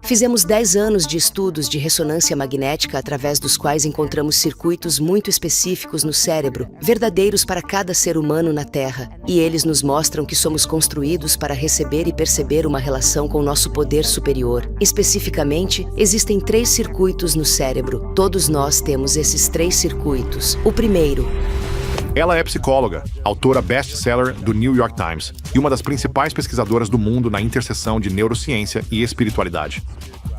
Fizemos 10 anos de estudos de ressonância magnética através dos quais encontramos circuitos muito específicos no cérebro, verdadeiros para cada ser humano na Terra, e eles nos mostram que somos construídos para receber e perceber uma relação com nosso poder superior. Especificamente, existem 3 circuitos no cérebro. Todos nós temos esses 3 circuitos. O primeiro... Ela é psicóloga, autora best-seller do New York Times e uma das principais pesquisadoras do mundo na interseção de neurociência e espiritualidade.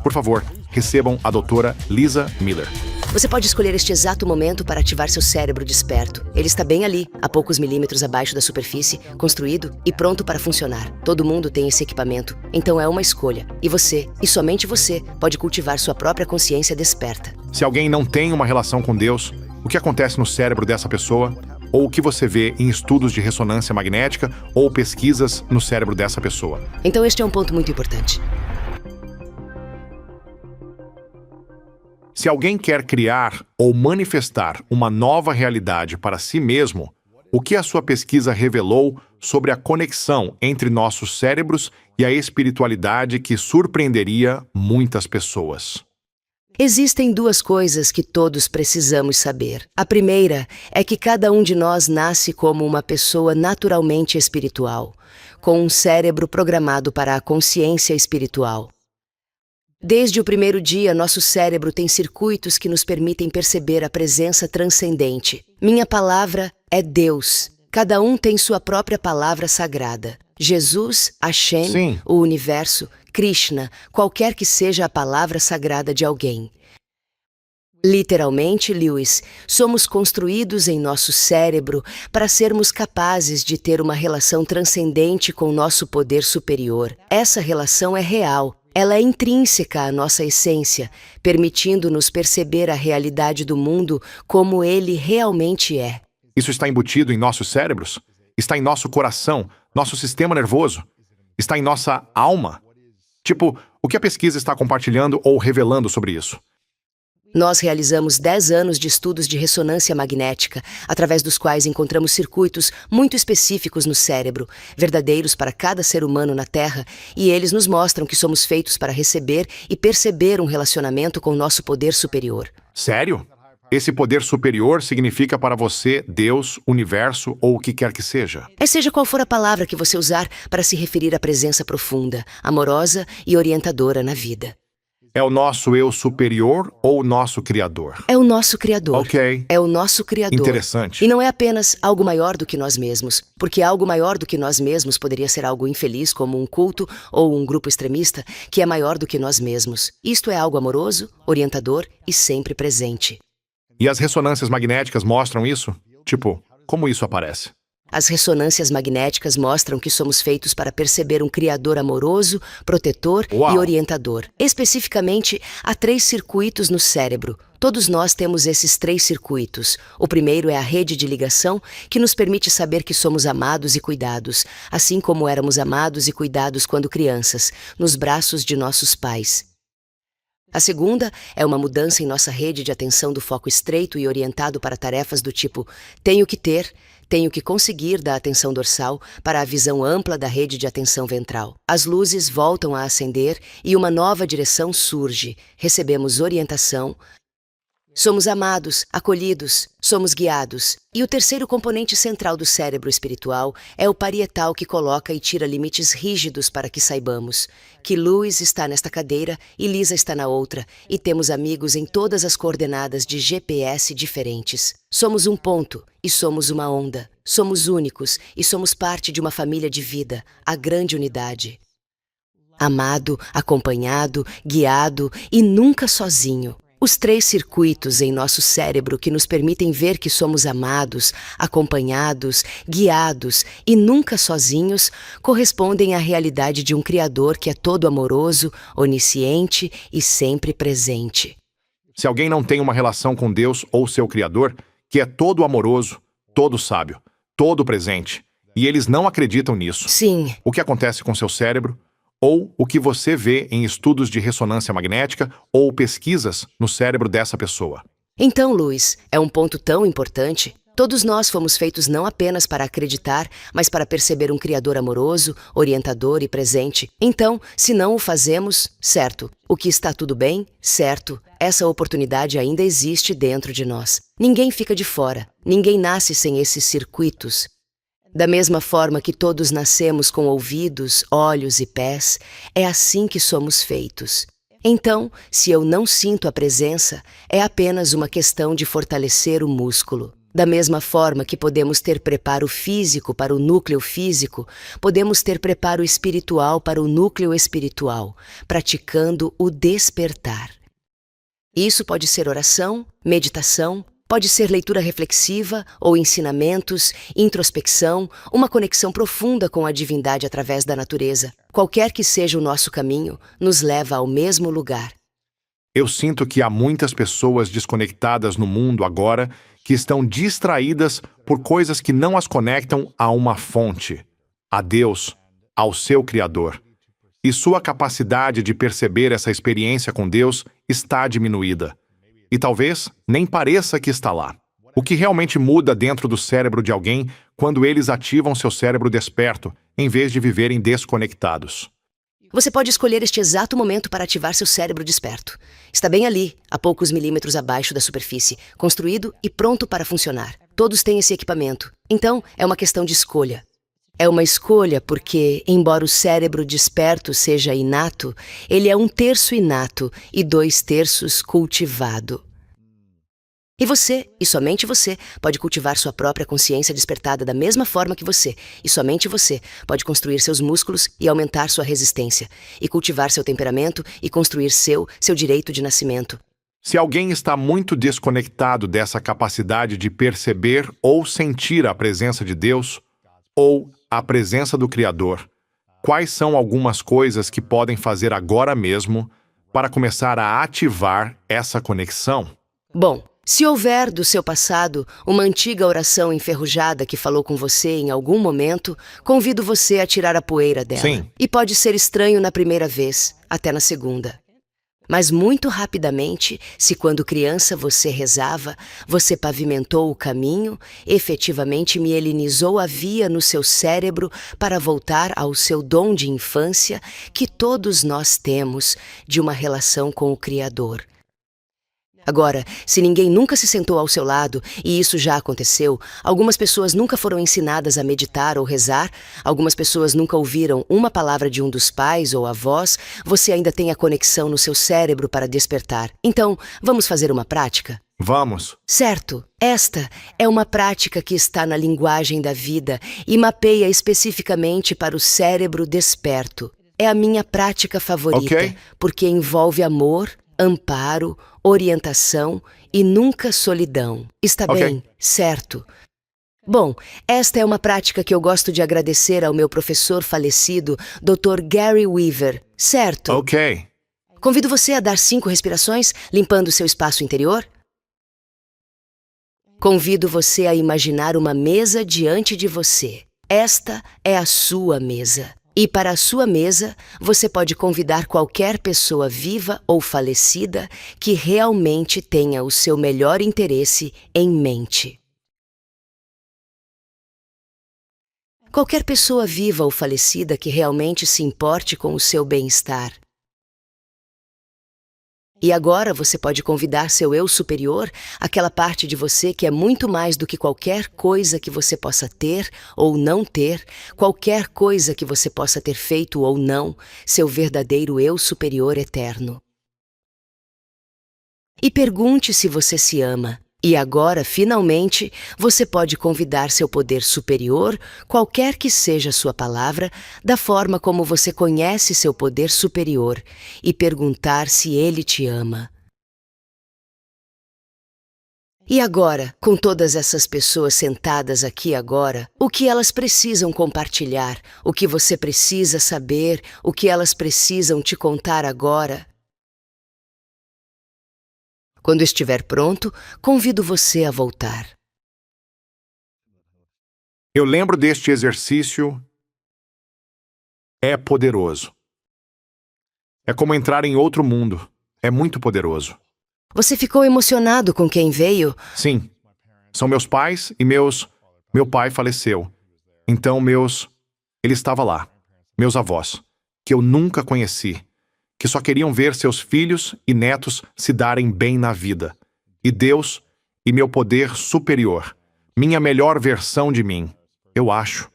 Por favor, recebam a doutora Lisa Miller. Você pode escolher este exato momento para ativar seu cérebro desperto. Ele está bem ali, a poucos milímetros abaixo da superfície, construído e pronto para funcionar. Todo mundo tem esse equipamento, então é uma escolha. E você, e somente você, pode cultivar sua própria consciência desperta. Se alguém não tem uma relação com Deus, o que acontece no cérebro dessa pessoa? Ou o que você vê em estudos de ressonância magnética ou pesquisas no cérebro dessa pessoa? Então este é um ponto muito importante. Se alguém quer criar ou manifestar uma nova realidade para si mesmo, o que a sua pesquisa revelou sobre a conexão entre nossos cérebros e a espiritualidade que surpreenderia muitas pessoas? Existem 2 coisas que todos precisamos saber. A primeira é que cada um de nós nasce como uma pessoa naturalmente espiritual, com um cérebro programado para a consciência espiritual. Desde o primeiro dia, nosso cérebro tem circuitos que nos permitem perceber a presença transcendente. Minha palavra é Deus. Cada um tem sua própria palavra sagrada. Jesus, Hashem, Sim. o universo, Krishna, qualquer que seja a palavra sagrada de alguém. Literalmente, Lewis, somos construídos em nosso cérebro para sermos capazes de ter uma relação transcendente com nosso poder superior. Essa relação é real. Ela é intrínseca à nossa essência, permitindo-nos perceber a realidade do mundo como ele realmente é. Isso está embutido em nossos cérebros? Está em nosso coração, nosso sistema nervoso? Está em nossa alma? Tipo, o que a pesquisa está compartilhando ou revelando sobre isso? Nós realizamos 10 anos de estudos de ressonância magnética, através dos quais encontramos circuitos muito específicos no cérebro, verdadeiros para cada ser humano na Terra, e eles nos mostram que somos feitos para receber e perceber um relacionamento com nosso poder superior. Sério? Esse poder superior significa para você Deus, universo ou o que quer que seja? Seja qual for a palavra que você usar para se referir à presença profunda, amorosa e orientadora na vida. É o nosso eu superior ou o nosso criador? É o nosso Criador. Ok. É o nosso Criador. Interessante. E não é apenas algo maior do que nós mesmos, porque algo maior do que nós mesmos poderia ser algo infeliz, como um culto ou um grupo extremista, que é maior do que nós mesmos. Isto é algo amoroso, orientador e sempre presente. E as ressonâncias magnéticas mostram isso? Tipo, como isso aparece? As ressonâncias magnéticas mostram que somos feitos para perceber um Criador amoroso, protetor Uau. e orientador. Especificamente, há 3 circuitos no cérebro. Todos nós temos esses 3 circuitos. O primeiro é a rede de ligação, que nos permite saber que somos amados e cuidados, assim como éramos amados e cuidados quando crianças, nos braços de nossos pais. A segunda é uma mudança em nossa rede de atenção do foco estreito e orientado para tarefas do tipo tenho que conseguir da atenção dorsal para a visão ampla da rede de atenção ventral. As luzes voltam a acender e uma nova direção surge. Recebemos orientação. Somos amados, acolhidos, somos guiados. E o terceiro componente central do cérebro espiritual é o parietal, que coloca e tira limites rígidos para que saibamos que Lewis está nesta cadeira e Lisa está na outra, e temos amigos em todas as coordenadas de GPS diferentes. Somos um ponto e somos uma onda. Somos únicos e somos parte de uma família de vida, a grande unidade. Amado, acompanhado, guiado e nunca sozinho. Os 3 circuitos em nosso cérebro que nos permitem ver que somos amados, acompanhados, guiados e nunca sozinhos correspondem à realidade de um Criador que é todo amoroso, onisciente e sempre presente. Se alguém não tem uma relação com Deus ou seu Criador, que é todo amoroso, todo sábio, todo presente, e eles não acreditam nisso, Sim. o que acontece com seu cérebro? Ou o que você vê em estudos de ressonância magnética ou pesquisas no cérebro dessa pessoa? Então, Lewis, é um ponto tão importante. Todos nós fomos feitos não apenas para acreditar, mas para perceber um Criador amoroso, orientador e presente. Então, se não o fazemos, certo. O que está tudo bem, certo. Essa oportunidade ainda existe dentro de nós. Ninguém fica de fora. Ninguém nasce sem esses circuitos. Da mesma forma que todos nascemos com ouvidos, olhos e pés, é assim que somos feitos. Então, se eu não sinto a presença, é apenas uma questão de fortalecer o músculo. Da mesma forma que podemos ter preparo físico para o núcleo físico, podemos ter preparo espiritual para o núcleo espiritual, praticando o despertar. Isso pode ser oração, meditação, pode ser leitura reflexiva ou ensinamentos, introspecção, uma conexão profunda com a divindade através da natureza. Qualquer que seja o nosso caminho, nos leva ao mesmo lugar. Eu sinto que há muitas pessoas desconectadas no mundo agora que estão distraídas por coisas que não as conectam a uma fonte, a Deus, ao seu Criador. E sua capacidade de perceber essa experiência com Deus está diminuída. E talvez nem pareça que está lá. O que realmente muda dentro do cérebro de alguém quando eles ativam seu cérebro desperto, em vez de viverem desconectados? Você pode escolher este exato momento para ativar seu cérebro desperto. Está bem ali, a poucos milímetros abaixo da superfície, construído e pronto para funcionar. Todos têm esse equipamento. Então, é uma questão de escolha. É uma escolha porque, embora o cérebro desperto seja inato, ele é 1/3 inato e 2/3 cultivado. E você, e somente você, pode cultivar sua própria consciência despertada da mesma forma que você, e somente você, pode construir seus músculos e aumentar sua resistência, e cultivar seu temperamento e construir seu direito de nascimento. Se alguém está muito desconectado dessa capacidade de perceber ou sentir a presença de Deus, ou a presença do Criador, quais são algumas coisas que podem fazer agora mesmo para começar a ativar essa conexão? Bom, se houver do seu passado uma antiga oração enferrujada que falou com você em algum momento, convido você a tirar a poeira dela. Sim. E pode ser estranho na primeira vez, até na segunda. Mas muito rapidamente, se quando criança você rezava, você pavimentou o caminho, efetivamente mielinizou a via no seu cérebro para voltar ao seu dom de infância que todos nós temos de uma relação com o Criador. Agora, se ninguém nunca se sentou ao seu lado, e isso já aconteceu, algumas pessoas nunca foram ensinadas a meditar ou rezar, algumas pessoas nunca ouviram uma palavra de um dos pais ou avós, você ainda tem a conexão no seu cérebro para despertar. Então, vamos fazer uma prática? Vamos. Certo, esta é uma prática que está na linguagem da vida e mapeia especificamente para o cérebro desperto. É a minha prática favorita, Ok. porque envolve amor, amparo, orientação e nunca solidão. Está Ok. bem, certo? Bom, esta é uma prática que eu gosto de agradecer ao meu professor falecido, Dr. Gary Weaver, certo? Ok. Convido você a dar 5 respirações, limpando seu espaço interior. Convido você a imaginar uma mesa diante de você. Esta é a sua mesa. E para a sua mesa, você pode convidar qualquer pessoa viva ou falecida que realmente tenha o seu melhor interesse em mente. Qualquer pessoa viva ou falecida que realmente se importe com o seu bem-estar. E agora você pode convidar seu eu superior, aquela parte de você que é muito mais do que qualquer coisa que você possa ter ou não ter, qualquer coisa que você possa ter feito ou não, seu verdadeiro eu superior eterno. E pergunte se você se ama. E agora, finalmente, você pode convidar seu poder superior, qualquer que seja a sua palavra, da forma como você conhece seu poder superior, e perguntar se ele te ama. E agora, com todas essas pessoas sentadas aqui agora, o que elas precisam compartilhar, o que você precisa saber, o que elas precisam te contar agora? Quando estiver pronto, convido você a voltar. Eu lembro deste exercício. É poderoso. É como entrar em outro mundo. É muito poderoso. Você ficou emocionado com quem veio? Sim, São meus pais e Meu pai faleceu. Então Ele estava lá. Meus avós, que eu nunca conheci, que só queriam ver seus filhos e netos se darem bem na vida. E Deus e meu poder superior, minha melhor versão de mim, eu acho.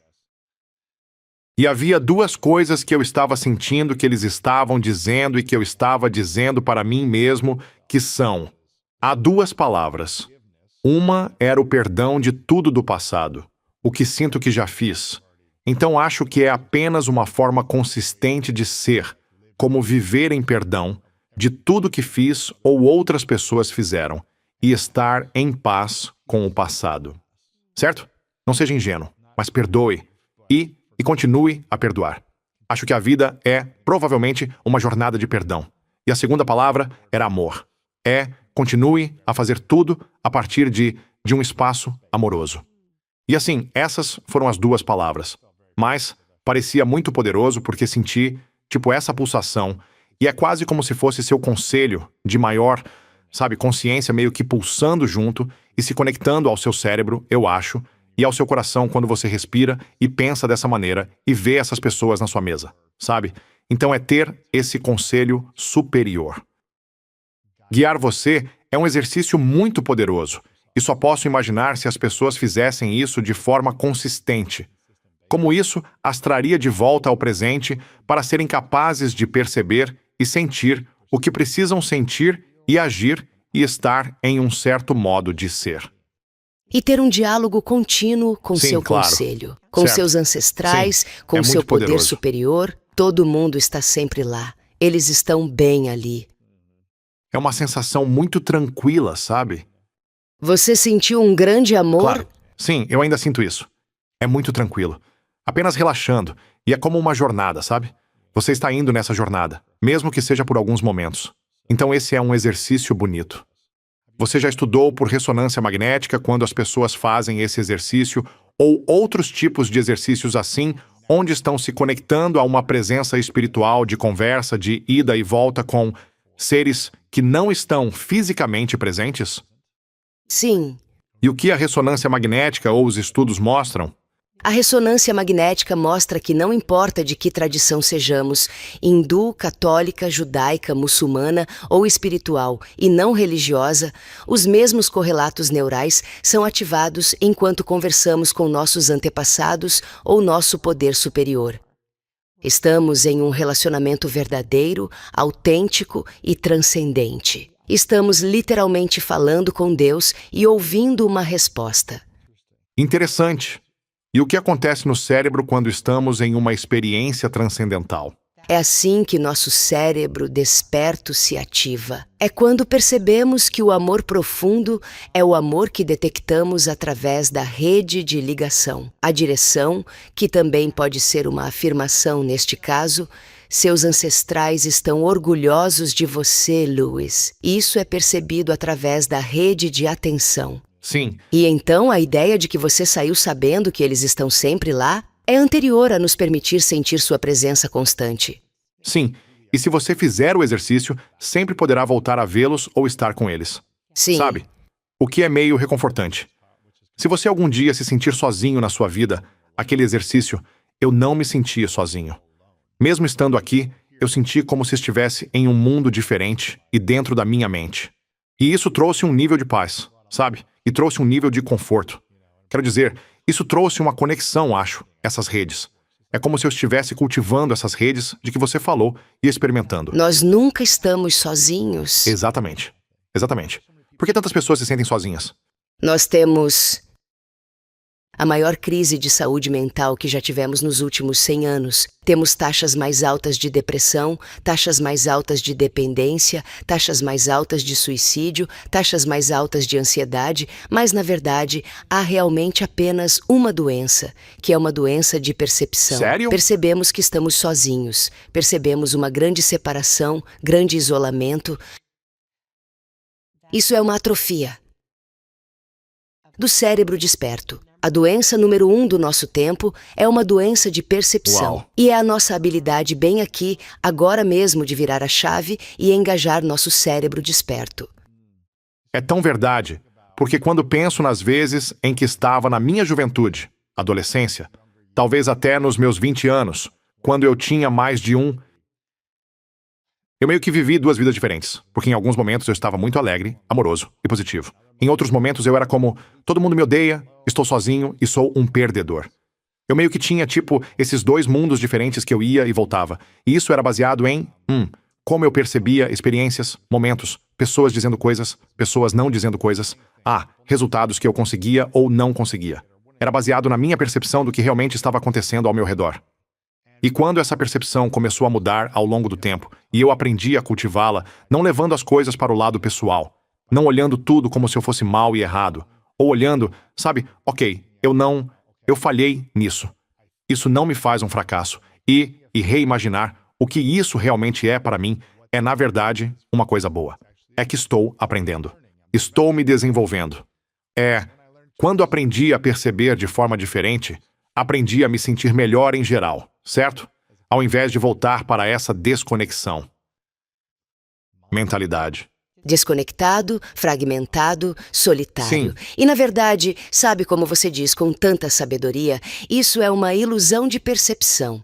E havia duas coisas que eu estava sentindo que eles estavam dizendo e que eu estava dizendo para mim mesmo, que são: há duas palavras. Uma era o perdão de tudo do passado, o que sinto que já fiz. Então acho que é apenas uma forma consistente de ser, como viver em perdão de tudo que fiz ou outras pessoas fizeram, e estar em paz com o passado. Certo? Não seja ingênuo, mas perdoe e continue a perdoar. Acho que a vida é, provavelmente, uma jornada de perdão. E a segunda palavra era amor. Continue a fazer tudo a partir de um espaço amoroso. E assim, essas foram as duas palavras. Mas parecia muito poderoso porque senti, essa pulsação. E é quase como se fosse seu conselho de maior, consciência meio que pulsando junto e se conectando ao seu cérebro, eu acho, e ao seu coração quando você respira e pensa dessa maneira e vê essas pessoas na sua mesa, sabe? Então é ter esse conselho superior. Guiar você é um exercício muito poderoso, e só posso imaginar se as pessoas fizessem isso de forma consistente. Como isso as traria de volta ao presente para serem capazes de perceber e sentir o que precisam sentir e agir e estar em um certo modo de ser. E ter um diálogo contínuo com Sim, seu claro. conselho, com Certo. seus ancestrais, Sim, com é seu muito poder poderoso. superior. Todo mundo está sempre lá. Eles estão bem ali. É uma sensação muito tranquila, sabe? Você sentiu um grande amor? Claro. Sim, eu ainda sinto isso. É muito tranquilo. Apenas relaxando. E é como uma jornada, sabe? Você está indo nessa jornada, mesmo que seja por alguns momentos. Então esse é um exercício bonito. Você já estudou por ressonância magnética quando as pessoas fazem esse exercício ou outros tipos de exercícios assim, onde estão se conectando a uma presença espiritual de conversa, de ida e volta com seres que não estão fisicamente presentes? Sim. E o que a ressonância magnética ou os estudos mostram? A ressonância magnética mostra que não importa de que tradição sejamos, hindu, católica, judaica, muçulmana ou espiritual e não religiosa, os mesmos correlatos neurais são ativados enquanto conversamos com nossos antepassados ou nosso poder superior. Estamos em um relacionamento verdadeiro, autêntico e transcendente. Estamos literalmente falando com Deus e ouvindo uma resposta. Interessante. E o que acontece no cérebro quando estamos em uma experiência transcendental? É assim que nosso cérebro desperto se ativa. É quando percebemos que o amor profundo é o amor que detectamos através da rede de ligação. A direção, que também pode ser uma afirmação neste caso, seus ancestrais estão orgulhosos de você, Lewis. Isso é percebido através da rede de atenção. Sim, E então a ideia de que você saiu sabendo que eles estão sempre lá é anterior a nos permitir sentir sua presença constante. sim. E se você fizer o exercício, sempre poderá voltar a vê-los ou estar com eles. Sim. Sabe? O que é meio reconfortante. Se você algum dia se sentir sozinho na sua vida, aquele exercício, eu não me sentia sozinho. Mesmo estando aqui, eu senti como se estivesse em um mundo diferente e dentro da minha mente. E isso trouxe um nível de paz, sabe? E trouxe um nível de conforto. Quero dizer, isso trouxe uma conexão, acho, essas redes. É como se eu estivesse cultivando essas redes de que você falou e experimentando. Nós nunca estamos sozinhos. Exatamente. Exatamente. Por que tantas pessoas se sentem sozinhas? Nós temos a maior crise de saúde mental que já tivemos nos últimos 100 anos. Temos taxas mais altas de depressão, taxas mais altas de dependência, taxas mais altas de suicídio, taxas mais altas de ansiedade, mas, na verdade, há realmente apenas uma doença, que é uma doença de percepção. Sério? Percebemos que estamos sozinhos, percebemos uma grande separação, grande isolamento. Isso é uma atrofia do cérebro desperto. A doença número 1 do nosso tempo é uma doença de percepção. Uau. E é a nossa habilidade bem aqui, agora mesmo, de virar a chave e engajar nosso cérebro desperto. É tão verdade. Porque quando penso nas vezes em que estava na minha juventude, adolescência, talvez até nos meus 20 anos, quando eu tinha mais de um, eu meio que vivi duas vidas diferentes, porque em alguns momentos eu estava muito alegre, amoroso e positivo. Em outros momentos eu era como, todo mundo me odeia, estou sozinho e sou um perdedor. Eu meio que tinha, esses dois mundos diferentes que eu ia e voltava. E isso era baseado em, como eu percebia experiências, momentos, pessoas dizendo coisas, pessoas não dizendo coisas, resultados que eu conseguia ou não conseguia. Era baseado na minha percepção do que realmente estava acontecendo ao meu redor. E quando essa percepção começou a mudar ao longo do tempo, e eu aprendi a cultivá-la, não levando as coisas para o lado pessoal, não olhando tudo como se eu fosse mal e errado, ou olhando, eu falhei nisso. Isso não me faz um fracasso. E reimaginar o que isso realmente é para mim é, na verdade, uma coisa boa. É que estou aprendendo. Estou me desenvolvendo. Quando aprendi a perceber de forma diferente, aprendi a me sentir melhor em geral, certo? Ao invés de voltar para essa desconexão. Mentalidade. Desconectado, fragmentado, solitário. Sim. E, na verdade, sabe como você diz com tanta sabedoria, isso é uma ilusão de percepção.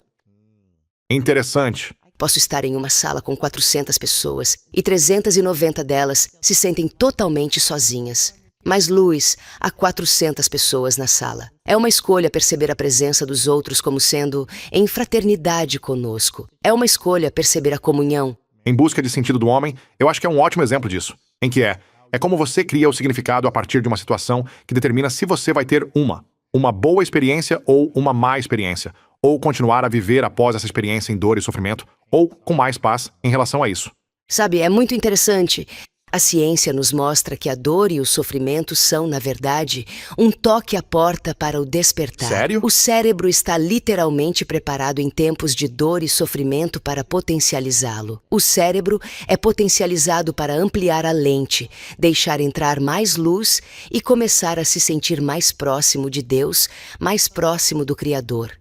Interessante. Posso estar em uma sala com 400 pessoas e 390 delas se sentem totalmente sozinhas. Mas, Luiz, há 400 pessoas na sala. É uma escolha perceber a presença dos outros como sendo em fraternidade conosco. É uma escolha perceber a comunhão. Em Busca de Sentido do Homem, eu acho que é um ótimo exemplo disso. Em que é como você cria o significado a partir de uma situação que determina se você vai ter uma boa experiência ou uma má experiência, ou continuar a viver após essa experiência em dor e sofrimento, ou com mais paz em relação a isso. Sabe, é muito interessante. A ciência nos mostra que a dor e o sofrimento são, na verdade, um toque à porta para o despertar. Sério? O cérebro está literalmente preparado em tempos de dor e sofrimento para potencializá-lo. O cérebro é potencializado para ampliar a lente, deixar entrar mais luz e começar a se sentir mais próximo de Deus, mais próximo do Criador.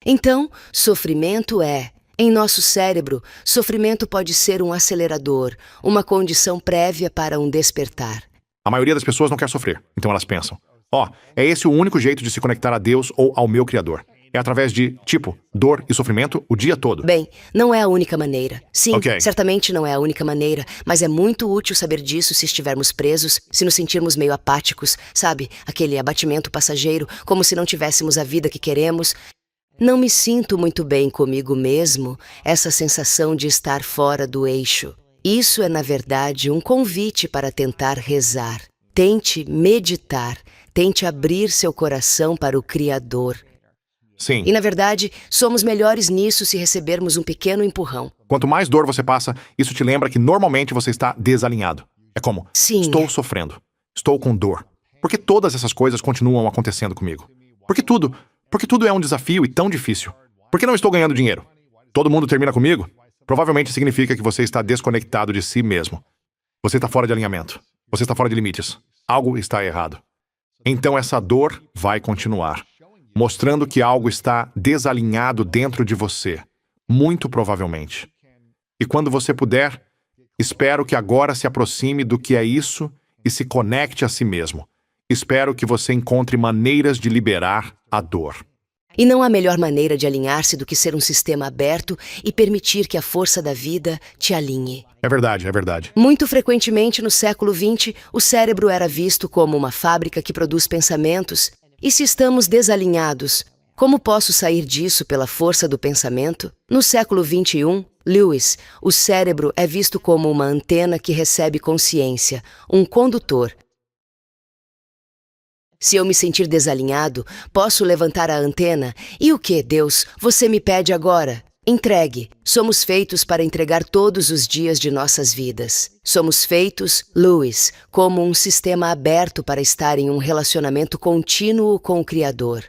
Então, sofrimento em nosso cérebro, sofrimento pode ser um acelerador, uma condição prévia para um despertar. A maioria das pessoas não quer sofrer, então elas pensam, é esse o único jeito de se conectar a Deus ou ao meu Criador. É através de, dor e sofrimento o dia todo. Bem, não é a única maneira. Sim, Ok. Certamente não é a única maneira, mas é muito útil saber disso se estivermos presos, se nos sentirmos meio apáticos, sabe? Aquele abatimento passageiro, como se não tivéssemos a vida que queremos. Não me sinto muito bem comigo mesmo, essa sensação de estar fora do eixo. Isso é, na verdade, um convite para tentar rezar. Tente meditar, tente abrir seu coração para o Criador. Sim. E, na verdade, somos melhores nisso se recebermos um pequeno empurrão. Quanto mais dor você passa, isso te lembra que normalmente você está desalinhado. É como, Sim. Estou sofrendo, estou com dor. Por que todas essas coisas continuam acontecendo comigo? Por que tudo é um desafio e tão difícil? Por que não estou ganhando dinheiro? Todo mundo termina comigo? Provavelmente significa que você está desconectado de si mesmo. Você está fora de alinhamento. Você está fora de limites. Algo está errado. Então essa dor vai continuar, mostrando que algo está desalinhado dentro de você, muito provavelmente. E quando você puder, espero que agora se aproxime do que é isso e se conecte a si mesmo. Espero que você encontre maneiras de liberar a dor. E não há melhor maneira de alinhar-se do que ser um sistema aberto e permitir que a força da vida te alinhe. É verdade, é verdade. Muito frequentemente no século XX, o cérebro era visto como uma fábrica que produz pensamentos. E se estamos desalinhados, como posso sair disso pela força do pensamento? No século XXI, Lewis, o cérebro é visto como uma antena que recebe consciência, um condutor. Se eu me sentir desalinhado, posso levantar a antena. E o que, Deus, você me pede agora? Entregue. Somos feitos para entregar todos os dias de nossas vidas. Somos feitos, Lewis, como um sistema aberto para estar em um relacionamento contínuo com o Criador.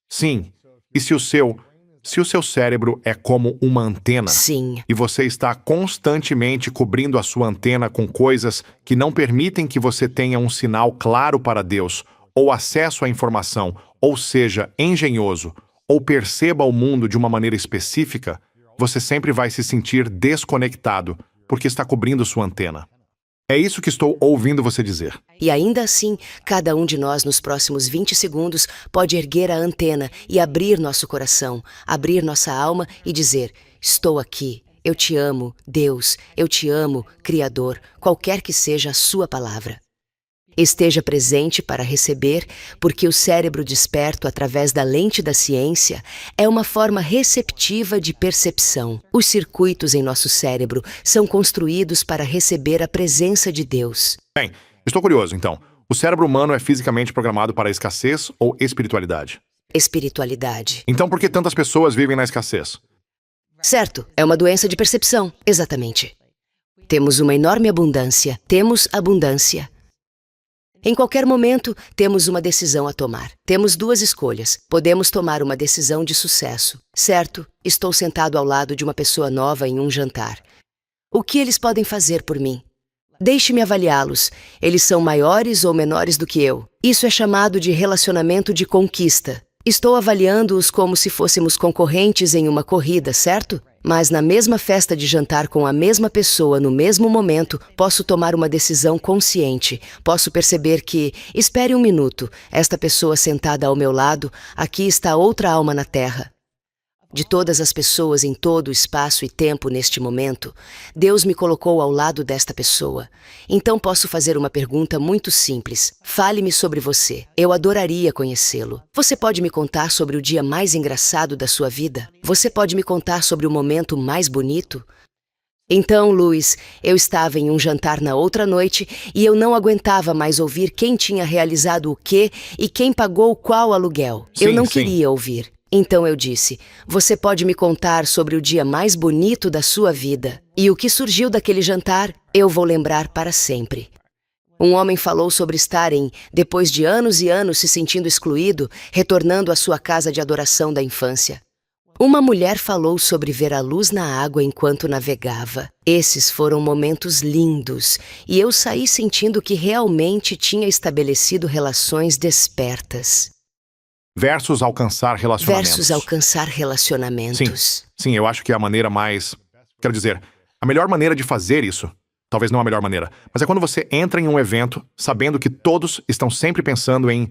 Sim. E se o seu cérebro é como uma antena, Sim. e você está constantemente cobrindo a sua antena com coisas que não permitem que você tenha um sinal claro para Deus, ou acesso à informação, ou seja, engenhoso, ou perceba o mundo de uma maneira específica, você sempre vai se sentir desconectado, porque está cobrindo sua antena. É isso que estou ouvindo você dizer. E ainda assim, cada um de nós nos próximos 20 segundos pode erguer a antena e abrir nosso coração, abrir nossa alma e dizer: estou aqui, eu te amo, Deus, eu te amo, Criador, qualquer que seja a sua palavra. Esteja presente para receber, porque o cérebro desperto através da lente da ciência é uma forma receptiva de percepção. Os circuitos em nosso cérebro são construídos para receber a presença de Deus. Bem, estou curioso, então. O cérebro humano é fisicamente programado para a escassez ou espiritualidade? Espiritualidade. Então por que tantas pessoas vivem na escassez? Certo, é uma doença de percepção, exatamente. Temos uma enorme abundância, temos abundância. Em qualquer momento, temos uma decisão a tomar. Temos duas escolhas. Podemos tomar uma decisão de sucesso. Certo, estou sentado ao lado de uma pessoa nova em um jantar. O que eles podem fazer por mim? Deixe-me avaliá-los. Eles são maiores ou menores do que eu. Isso é chamado de relacionamento de conquista. Estou avaliando-os como se fôssemos concorrentes em uma corrida, certo? Mas na mesma festa de jantar com a mesma pessoa no mesmo momento, posso tomar uma decisão consciente. Posso perceber que, espere um minuto, esta pessoa sentada ao meu lado, aqui está outra alma na Terra. De todas as pessoas em todo o espaço e tempo neste momento, Deus me colocou ao lado desta pessoa. Então posso fazer uma pergunta muito simples. Fale-me sobre você. Eu adoraria conhecê-lo. Você pode me contar sobre o dia mais engraçado da sua vida? Você pode me contar sobre o momento mais bonito? Então, Luiz, eu estava em um jantar na outra noite e eu não aguentava mais ouvir quem tinha realizado o quê e quem pagou qual aluguel. Eu não queria ouvir. Então eu disse: você pode me contar sobre o dia mais bonito da sua vida? E o que surgiu daquele jantar, eu vou lembrar para sempre. Um homem falou sobre estarem, depois de anos e anos se sentindo excluído, retornando à sua casa de adoração da infância. Uma mulher falou sobre ver a luz na água enquanto navegava. Esses foram momentos lindos, e eu saí sentindo que realmente tinha estabelecido relações despertas. Versus alcançar relacionamentos. Sim, eu acho que é a maneira mais... Quero dizer, a melhor maneira de fazer isso, talvez não a melhor maneira, mas é quando você entra em um evento sabendo que todos estão sempre pensando em,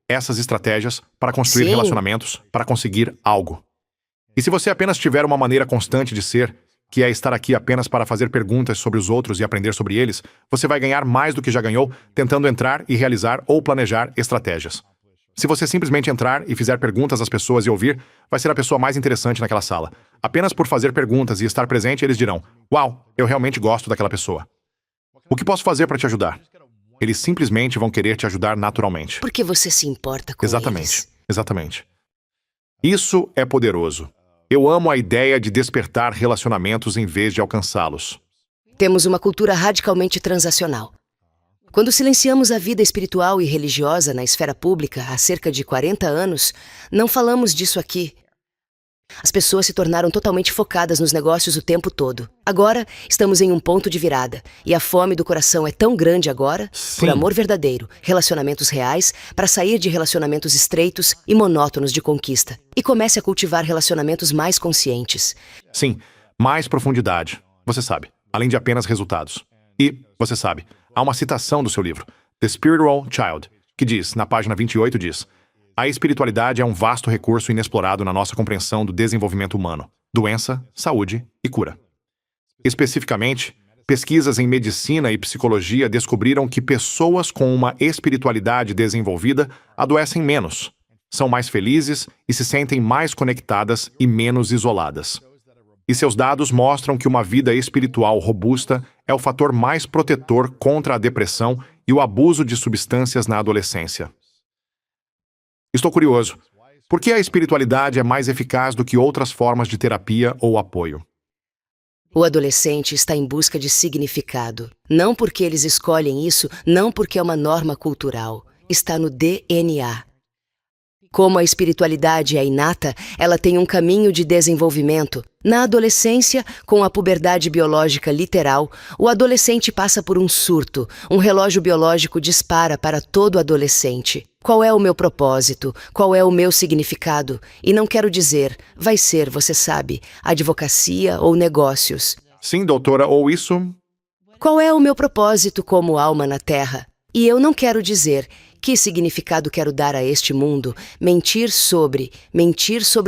essas estratégias para construir relacionamentos, para conseguir algo. E se você apenas tiver uma maneira constante de ser, que é estar aqui apenas para fazer perguntas sobre os outros e aprender sobre eles, você vai ganhar mais do que já ganhou tentando entrar e realizar ou planejar estratégias. Se você simplesmente entrar e fizer perguntas às pessoas e ouvir, vai ser a pessoa mais interessante naquela sala. Apenas por fazer perguntas e estar presente, eles dirão: uau, eu realmente gosto daquela pessoa. O que posso fazer para te ajudar? Eles simplesmente vão querer te ajudar naturalmente. Porque você se importa com eles. Exatamente. Isso é poderoso. Eu amo a ideia de despertar relacionamentos em vez de alcançá-los. Temos uma cultura radicalmente transacional. Quando silenciamos a vida espiritual e religiosa na esfera pública há cerca de 40 anos, não falamos disso aqui. As pessoas se tornaram totalmente focadas nos negócios o tempo todo. Agora, estamos em um ponto de virada, e a fome do coração é tão grande agora, por amor verdadeiro, relacionamentos reais, para sair de relacionamentos estreitos e monótonos de conquista, e comece a cultivar relacionamentos mais conscientes. Sim, mais profundidade, você sabe, além de apenas resultados. E, você sabe, há uma citação do seu livro, The Spiritual Child, que diz, na página 28, diz: a espiritualidade é um vasto recurso inexplorado na nossa compreensão do desenvolvimento humano, doença, saúde e cura. Especificamente, pesquisas em medicina e psicologia descobriram que pessoas com uma espiritualidade desenvolvida adoecem menos, são mais felizes e se sentem mais conectadas e menos isoladas. E seus dados mostram que uma vida espiritual robusta é o fator mais protetor contra a depressão e o abuso de substâncias na adolescência. Estou curioso. Por que a espiritualidade é mais eficaz do que outras formas de terapia ou apoio? O adolescente está em busca de significado. Não porque eles escolhem isso, não porque é uma norma cultural. Está no DNA. Como a espiritualidade é inata, ela tem um caminho de desenvolvimento. Na adolescência, com a puberdade biológica literal, o adolescente passa por um surto. Um relógio biológico dispara para todo adolescente. Qual é o meu propósito? Qual é o meu significado? E não quero dizer, vai ser, você sabe, advocacia ou negócios. Sim, doutora, ou isso... Qual é o meu propósito como alma na Terra? E eu não quero dizer que significado quero dar a este mundo, mentir sobre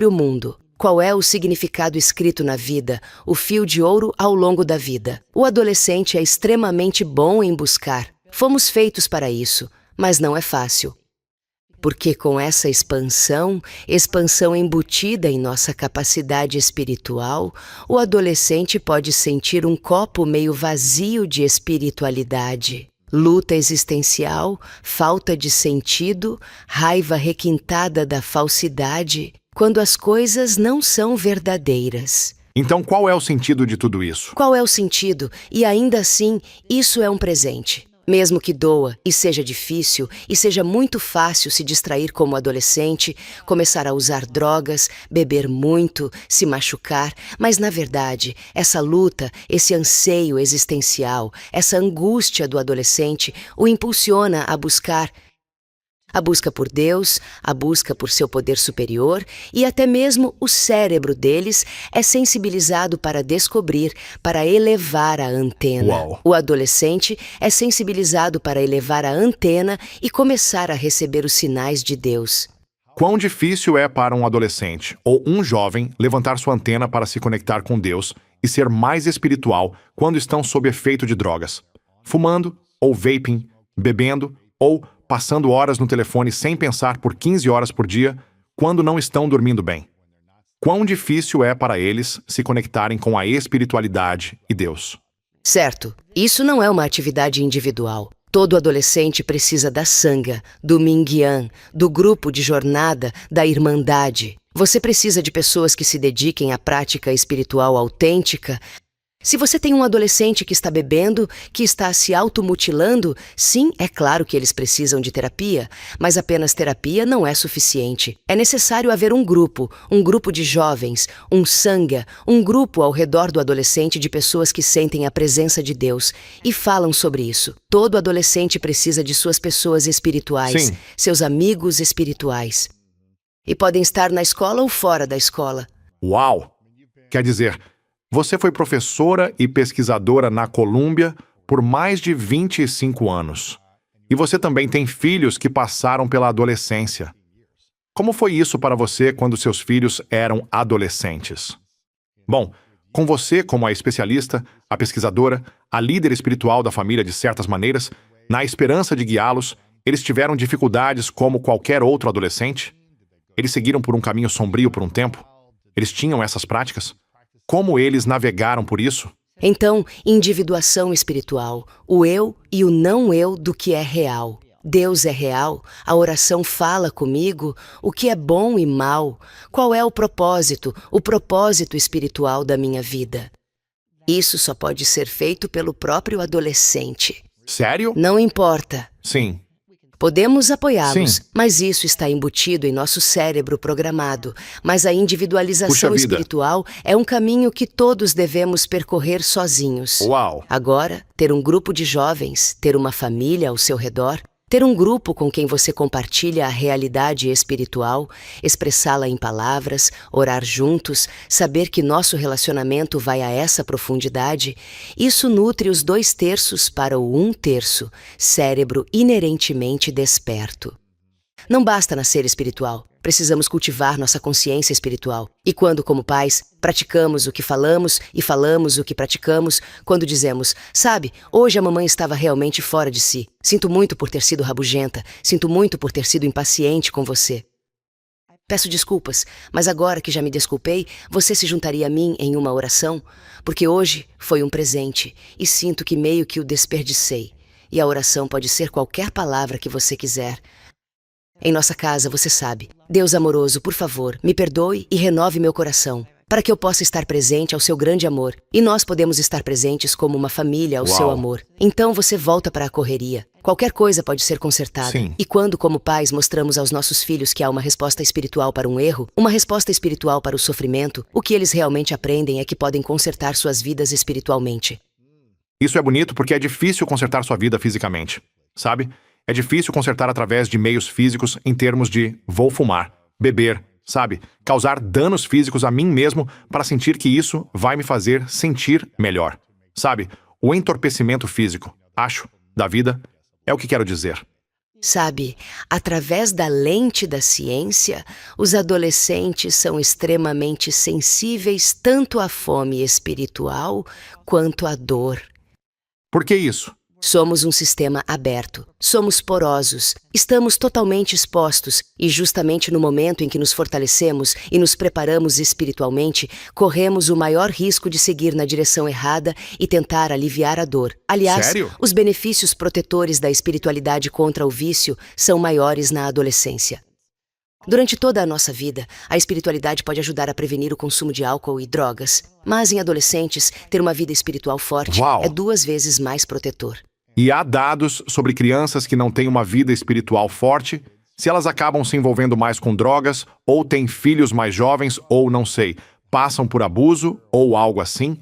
o mundo. Qual é o significado escrito na vida, o fio de ouro ao longo da vida? O adolescente é extremamente bom em buscar. Fomos feitos para isso, mas não é fácil. Porque com essa expansão embutida em nossa capacidade espiritual, o adolescente pode sentir um copo meio vazio de espiritualidade. Luta existencial, falta de sentido, raiva requintada da falsidade, quando as coisas não são verdadeiras. Então, qual é o sentido de tudo isso? Qual é o sentido? E ainda assim, isso é um presente. Mesmo que doa e seja difícil e seja muito fácil se distrair como adolescente, começar a usar drogas, beber muito, se machucar, mas na verdade, essa luta, esse anseio existencial, essa angústia do adolescente o impulsiona a buscar a busca por Deus, a busca por seu poder superior e até mesmo o cérebro deles é sensibilizado para descobrir, para elevar a antena. Uau. O adolescente é sensibilizado para elevar a antena e começar a receber os sinais de Deus. Quão difícil é para um adolescente ou um jovem levantar sua antena para se conectar com Deus e ser mais espiritual quando estão sob efeito de drogas, fumando ou vaping, bebendo ou passando horas no telefone sem pensar por 15 horas por dia, quando não estão dormindo bem. Quão difícil é para eles se conectarem com a espiritualidade e Deus. Certo, isso não é uma atividade individual. Todo adolescente precisa da sanga, do Mingyan, do grupo de jornada, da irmandade. Você precisa de pessoas que se dediquem à prática espiritual autêntica. Se você tem um adolescente que está bebendo, que está se automutilando, sim, é claro que eles precisam de terapia, mas apenas terapia não é suficiente. É necessário haver um grupo de jovens, um sangha, um grupo ao redor do adolescente de pessoas que sentem a presença de Deus e falam sobre isso. Todo adolescente precisa de suas pessoas espirituais, Sim. seus amigos espirituais. E podem estar na escola ou fora da escola. Uau! Quer dizer, você foi professora e pesquisadora na Colômbia por mais de 25 anos. E você também tem filhos que passaram pela adolescência. Como foi isso para você quando seus filhos eram adolescentes? Bom, com você como a especialista, a pesquisadora, a líder espiritual da família de certas maneiras, na esperança de guiá-los, eles tiveram dificuldades como qualquer outro adolescente? Eles seguiram por um caminho sombrio por um tempo? Eles tinham essas práticas? Como eles navegaram por isso? Então, individuação espiritual, o eu e o não eu do que é real. Deus é real, a oração fala comigo, o que é bom e mal, qual é o propósito espiritual da minha vida. Isso só pode ser feito pelo próprio adolescente. Sério? Não importa. Sim. Podemos apoiá-los, Sim. mas isso está embutido em nosso cérebro programado. Mas a individualização Puxa vida. espiritual é um caminho que todos devemos percorrer sozinhos. Uau! Agora, ter um grupo de jovens, ter uma família ao seu redor, ter um grupo com quem você compartilha a realidade espiritual, expressá-la em palavras, orar juntos, saber que nosso relacionamento vai a essa profundidade, isso nutre os 2/3 para o 1/3, cérebro inerentemente desperto. Não basta nascer espiritual. Precisamos cultivar nossa consciência espiritual. E quando, como pais, praticamos o que falamos e falamos o que praticamos, quando dizemos, sabe, hoje a mamãe estava realmente fora de si. Sinto muito por ter sido rabugenta. Sinto muito por ter sido impaciente com você. Peço desculpas, mas agora que já me desculpei, você se juntaria a mim em uma oração? Porque hoje foi um presente e sinto que meio que o desperdicei. E a oração pode ser qualquer palavra que você quiser. Em nossa casa, você sabe. Deus amoroso, por favor, me perdoe e renove meu coração, para que eu possa estar presente ao seu grande amor. E nós podemos estar presentes como uma família ao Uau. seu amor. Então você volta para a correria. Qualquer coisa pode ser consertada. Sim. E quando, como pais, mostramos aos nossos filhos que há uma resposta espiritual para um erro, uma resposta espiritual para o sofrimento, o que eles realmente aprendem é que podem consertar suas vidas espiritualmente. Isso é bonito porque é difícil consertar sua vida fisicamente, sabe? É difícil consertar através de meios físicos em termos de vou fumar, beber, sabe? Causar danos físicos a mim mesmo para sentir que isso vai me fazer sentir melhor. Sabe? o entorpecimento físico, acho, da vida, é o que quero dizer. Sabe, através da lente da ciência, os adolescentes são extremamente sensíveis tanto à fome espiritual quanto à dor. Por que isso? Somos um sistema aberto, somos porosos, estamos totalmente expostos e justamente no momento em que nos fortalecemos e nos preparamos espiritualmente, corremos o maior risco de seguir na direção errada e tentar aliviar a dor. Aliás, Sério? os benefícios protetores da espiritualidade contra o vício são maiores na adolescência. Durante toda a nossa vida, a espiritualidade pode ajudar a prevenir o consumo de álcool e drogas, mas em adolescentes, ter uma vida espiritual forte Uau! é 2 vezes mais protetor. E há dados sobre crianças que não têm uma vida espiritual forte, se elas acabam se envolvendo mais com drogas, ou têm filhos mais jovens, ou não sei, passam por abuso ou algo assim?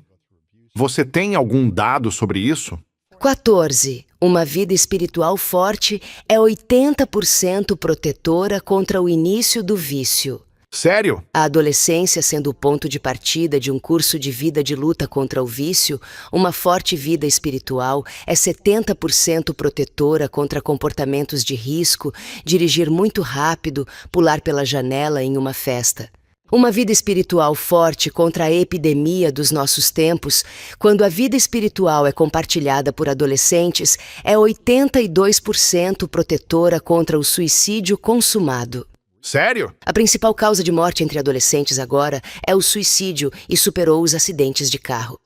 Você tem algum dado sobre isso? 14. Uma vida espiritual forte é 80% protetora contra o início do vício. Sério? A adolescência sendo o ponto de partida de um curso de vida de luta contra o vício, uma forte vida espiritual é 70% protetora contra comportamentos de risco, dirigir muito rápido, pular pela janela em uma festa. Uma vida espiritual forte contra a epidemia dos nossos tempos, quando a vida espiritual é compartilhada por adolescentes, é 82% protetora contra o suicídio consumado. Sério? A principal causa de morte entre adolescentes agora é o suicídio e superou os acidentes de carro.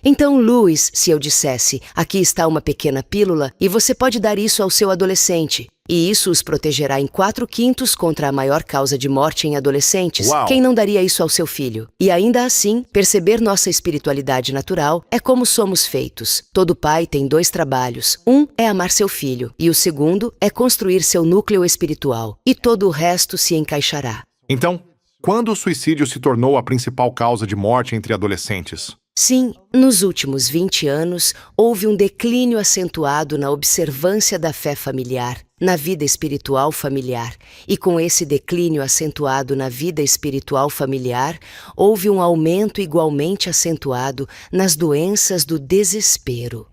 Então, Louis, se eu dissesse, aqui está uma pequena pílula e você pode dar isso ao seu adolescente, e isso os protegerá em 4/5 contra a maior causa de morte em adolescentes, Uau! quem não daria isso ao seu filho? E ainda assim, perceber nossa espiritualidade natural é como somos feitos. Todo pai tem 2 trabalhos. Um é amar seu filho, e o segundo é construir seu núcleo espiritual, e todo o resto se encaixará. Então, quando o suicídio se tornou a principal causa de morte entre adolescentes? Sim, nos últimos 20 anos, houve um declínio acentuado na observância da fé familiar, na vida espiritual familiar, e com esse declínio acentuado na vida espiritual familiar, houve um aumento igualmente acentuado nas doenças do desespero.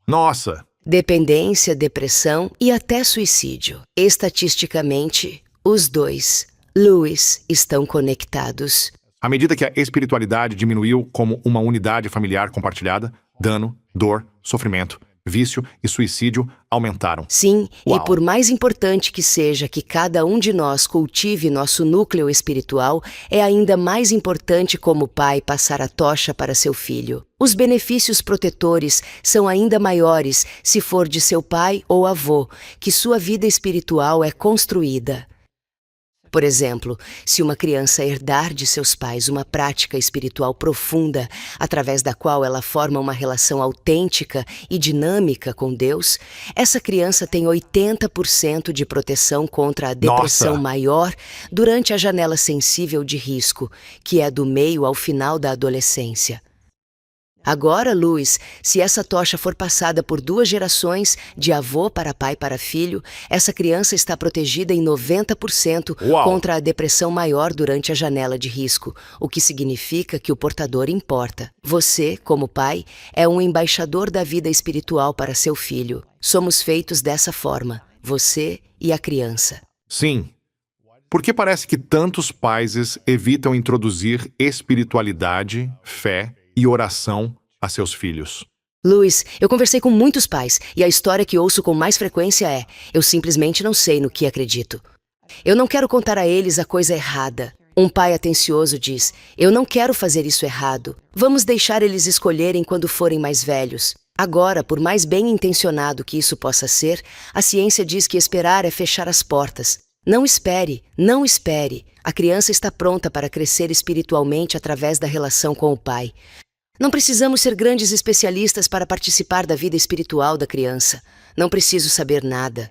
Nossa! Dependência, depressão e até suicídio. Estatisticamente, os 2, Louis, estão conectados. À medida que a espiritualidade diminuiu como uma unidade familiar compartilhada, dano, dor, sofrimento, vício e suicídio aumentaram. Sim, Uau. e por mais importante que seja que cada um de nós cultive nosso núcleo espiritual, é ainda mais importante como pai passar a tocha para seu filho. Os benefícios protetores são ainda maiores se for de seu pai ou avô, que sua vida espiritual é construída. Por exemplo, se uma criança herdar de seus pais uma prática espiritual profunda, através da qual ela forma uma relação autêntica e dinâmica com Deus, essa criança tem 80% de proteção contra a depressão Nossa! maior durante a janela sensível de risco, que é do meio ao final da adolescência. Agora, Louis, se essa tocha for passada por 2 gerações, de avô para pai para filho, essa criança está protegida em 90% Uau. contra a depressão maior durante a janela de risco, o que significa que o portador importa. Você, como pai, é um embaixador da vida espiritual para seu filho. Somos feitos dessa forma, você e a criança. Sim. Por que parece que tantos pais evitam introduzir espiritualidade, fé e oração a seus filhos? Louis, eu conversei com muitos pais e a história que ouço com mais frequência é: eu simplesmente não sei no que acredito. Eu não quero contar a eles a coisa errada. Um pai atencioso diz: eu não quero fazer isso errado. Vamos deixar eles escolherem quando forem mais velhos. Agora, por mais bem intencionado que isso possa ser, a ciência diz que esperar é fechar as portas. Não espere, não espere. A criança está pronta para crescer espiritualmente através da relação com o pai. Não precisamos ser grandes especialistas para participar da vida espiritual da criança. Não preciso saber nada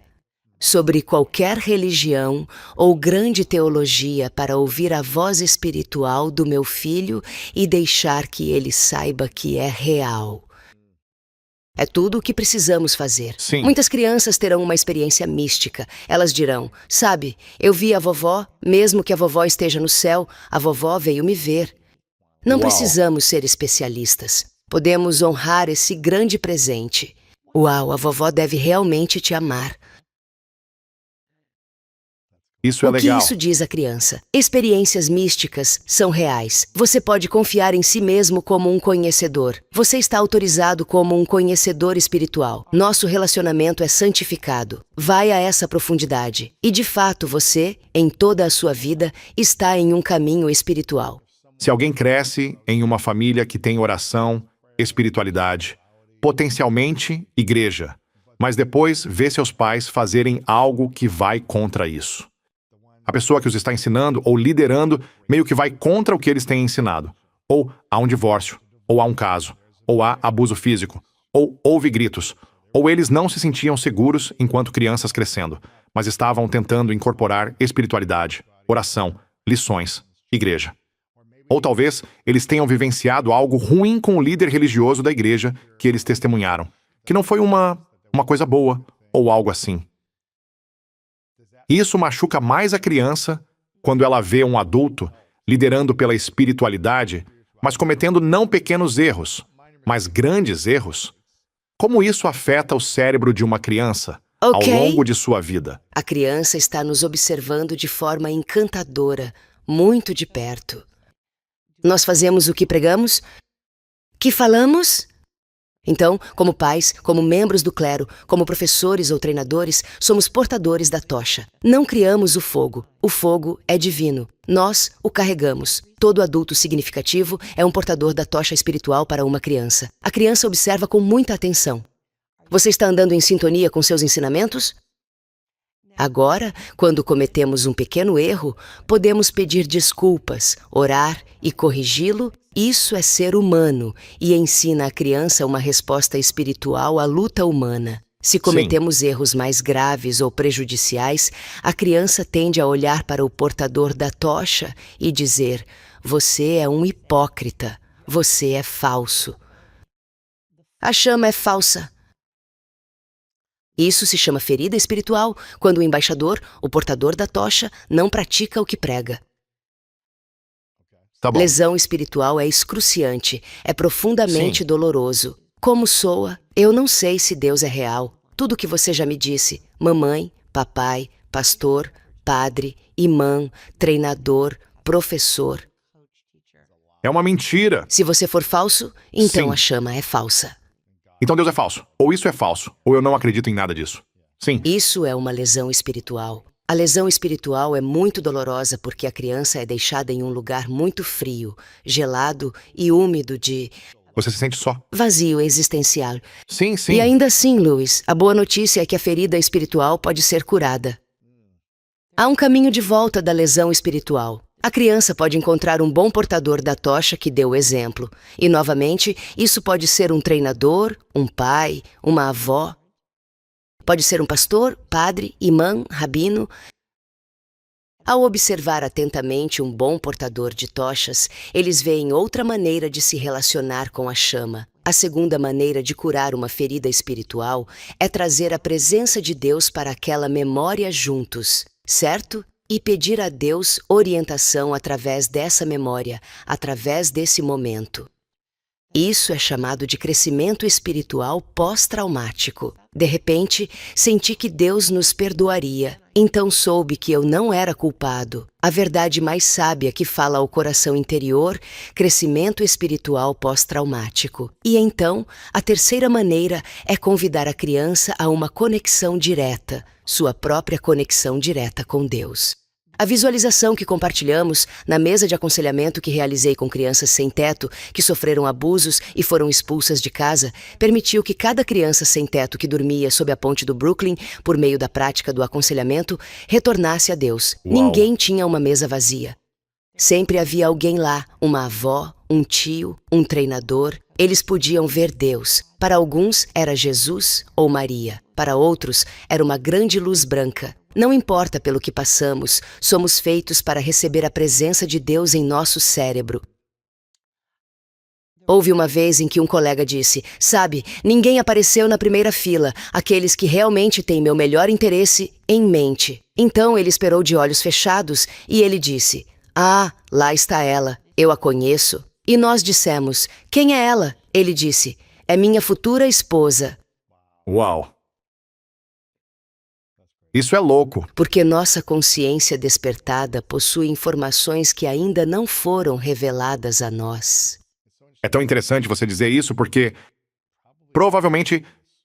sobre qualquer religião ou grande teologia para ouvir a voz espiritual do meu filho e deixar que ele saiba que é real. É tudo o que precisamos fazer. Sim. Muitas crianças terão uma experiência mística. Elas dirão: sabe, eu vi a vovó, mesmo que a vovó esteja no céu, a vovó veio me ver. Não Uau. precisamos ser especialistas. Podemos honrar esse grande presente. Uau, a vovó deve realmente te amar. Isso é O que legal. isso diz à criança? Experiências místicas são reais. Você pode confiar em si mesmo como um conhecedor. Você está autorizado como um conhecedor espiritual. Nosso relacionamento é santificado. Vai a essa profundidade. E de fato você, em toda a sua vida, está em um caminho espiritual. Se alguém cresce em uma família que tem oração, espiritualidade, potencialmente igreja, mas depois vê seus pais fazerem algo que vai contra isso. A pessoa que os está ensinando ou liderando meio que vai contra o que eles têm ensinado. Ou há um divórcio, ou há um caso, ou há abuso físico, ou houve gritos, ou eles não se sentiam seguros enquanto crianças crescendo, mas estavam tentando incorporar espiritualidade, oração, lições, igreja. Ou talvez eles tenham vivenciado algo ruim com o líder religioso da igreja que eles testemunharam, que não foi uma coisa boa, ou algo assim. Isso machuca mais a criança quando ela vê um adulto liderando pela espiritualidade, mas cometendo não pequenos erros, mas grandes erros. Como isso afeta o cérebro de uma criança ao Ok. longo de sua vida? A criança está nos observando de forma encantadora, muito de perto. Nós fazemos o que pregamos? Que falamos? Então, como pais, como membros do clero, como professores ou treinadores, somos portadores da tocha. Não criamos o fogo. O fogo é divino. Nós o carregamos. Todo adulto significativo é um portador da tocha espiritual para uma criança. A criança observa com muita atenção. Você está andando em sintonia com seus ensinamentos? Agora, quando cometemos um pequeno erro, podemos pedir desculpas, orar e corrigi-lo. Isso é ser humano e ensina à criança uma resposta espiritual à luta humana. Se cometemos erros mais graves ou prejudiciais, a criança tende a olhar para o portador da tocha e dizer: "Você é um hipócrita, você é falso." A chama é falsa. Isso se chama ferida espiritual, quando o embaixador, o portador da tocha, não pratica o que prega. Tá bom. Lesão espiritual é excruciante, é profundamente doloroso. Como soa? Eu não sei se Deus é real. Tudo o que você já me disse, mamãe, papai, pastor, padre, imã, treinador, professor. É uma mentira. Se você for falso, então Sim. a chama é falsa. Então Deus é falso. Ou isso é falso. Ou eu não acredito em nada disso. Sim. Isso é uma lesão espiritual. A lesão espiritual é muito dolorosa porque a criança é deixada em um lugar muito frio, gelado e úmido de Você se sente só. vazio existencial. Sim, sim. E ainda assim, Louis, a boa notícia é que a ferida espiritual pode ser curada. Há um caminho de volta da lesão espiritual. A criança pode encontrar um bom portador da tocha que deu o exemplo. E, novamente, isso pode ser um treinador, um pai, uma avó. Pode ser um pastor, padre, imã, rabino. Ao observar atentamente um bom portador de tochas, eles veem outra maneira de se relacionar com a chama. A segunda maneira de curar uma ferida espiritual é trazer a presença de Deus para aquela memória juntos, certo? E pedir a Deus orientação através dessa memória, através desse momento. Isso é chamado de crescimento espiritual pós-traumático. De repente, senti que Deus nos perdoaria. Então soube que eu não era culpado. A verdade mais sábia que fala ao coração interior, crescimento espiritual pós-traumático. E então, a terceira maneira é convidar a criança a uma conexão direta, sua própria conexão direta com Deus. A visualização que compartilhamos na mesa de aconselhamento que realizei com crianças sem teto que sofreram abusos e foram expulsas de casa permitiu que cada criança sem teto que dormia sob a ponte do Brooklyn, por meio da prática do aconselhamento, retornasse a Deus. Uau. Ninguém tinha uma mesa vazia. Sempre havia alguém lá, uma avó, um tio, um treinador. Eles podiam ver Deus. Para alguns era Jesus ou Maria. Para outros era uma grande luz branca. Não importa pelo que passamos, somos feitos para receber a presença de Deus em nosso cérebro. Houve uma vez em que um colega disse: "Sabe, ninguém apareceu na primeira fila, aqueles que realmente têm meu melhor interesse em mente." Então ele esperou de olhos fechados e ele disse: "Ah, lá está ela, eu a conheço." E nós dissemos: quem é ela? Ele disse: é minha futura esposa. Uau! Isso é louco. Porque nossa consciência despertada possui informações que ainda não foram reveladas a nós. É tão interessante você dizer isso porque provavelmente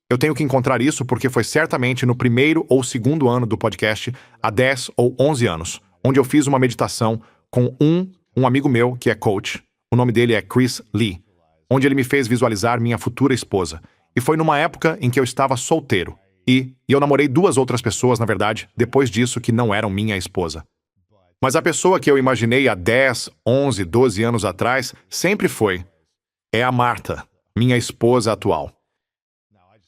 eu tenho que encontrar isso porque foi certamente no primeiro ou segundo ano do podcast, há 10 ou 11 anos, onde eu fiz uma meditação com um amigo meu que é coach. O nome dele é Chris Lee, onde ele me fez visualizar minha futura esposa. E foi numa época em que eu estava solteiro. E eu namorei 2 outras pessoas, na verdade, depois disso que não eram minha esposa. Mas a pessoa que eu imaginei há 10, 11, 12 anos atrás sempre é a Marta, minha esposa atual.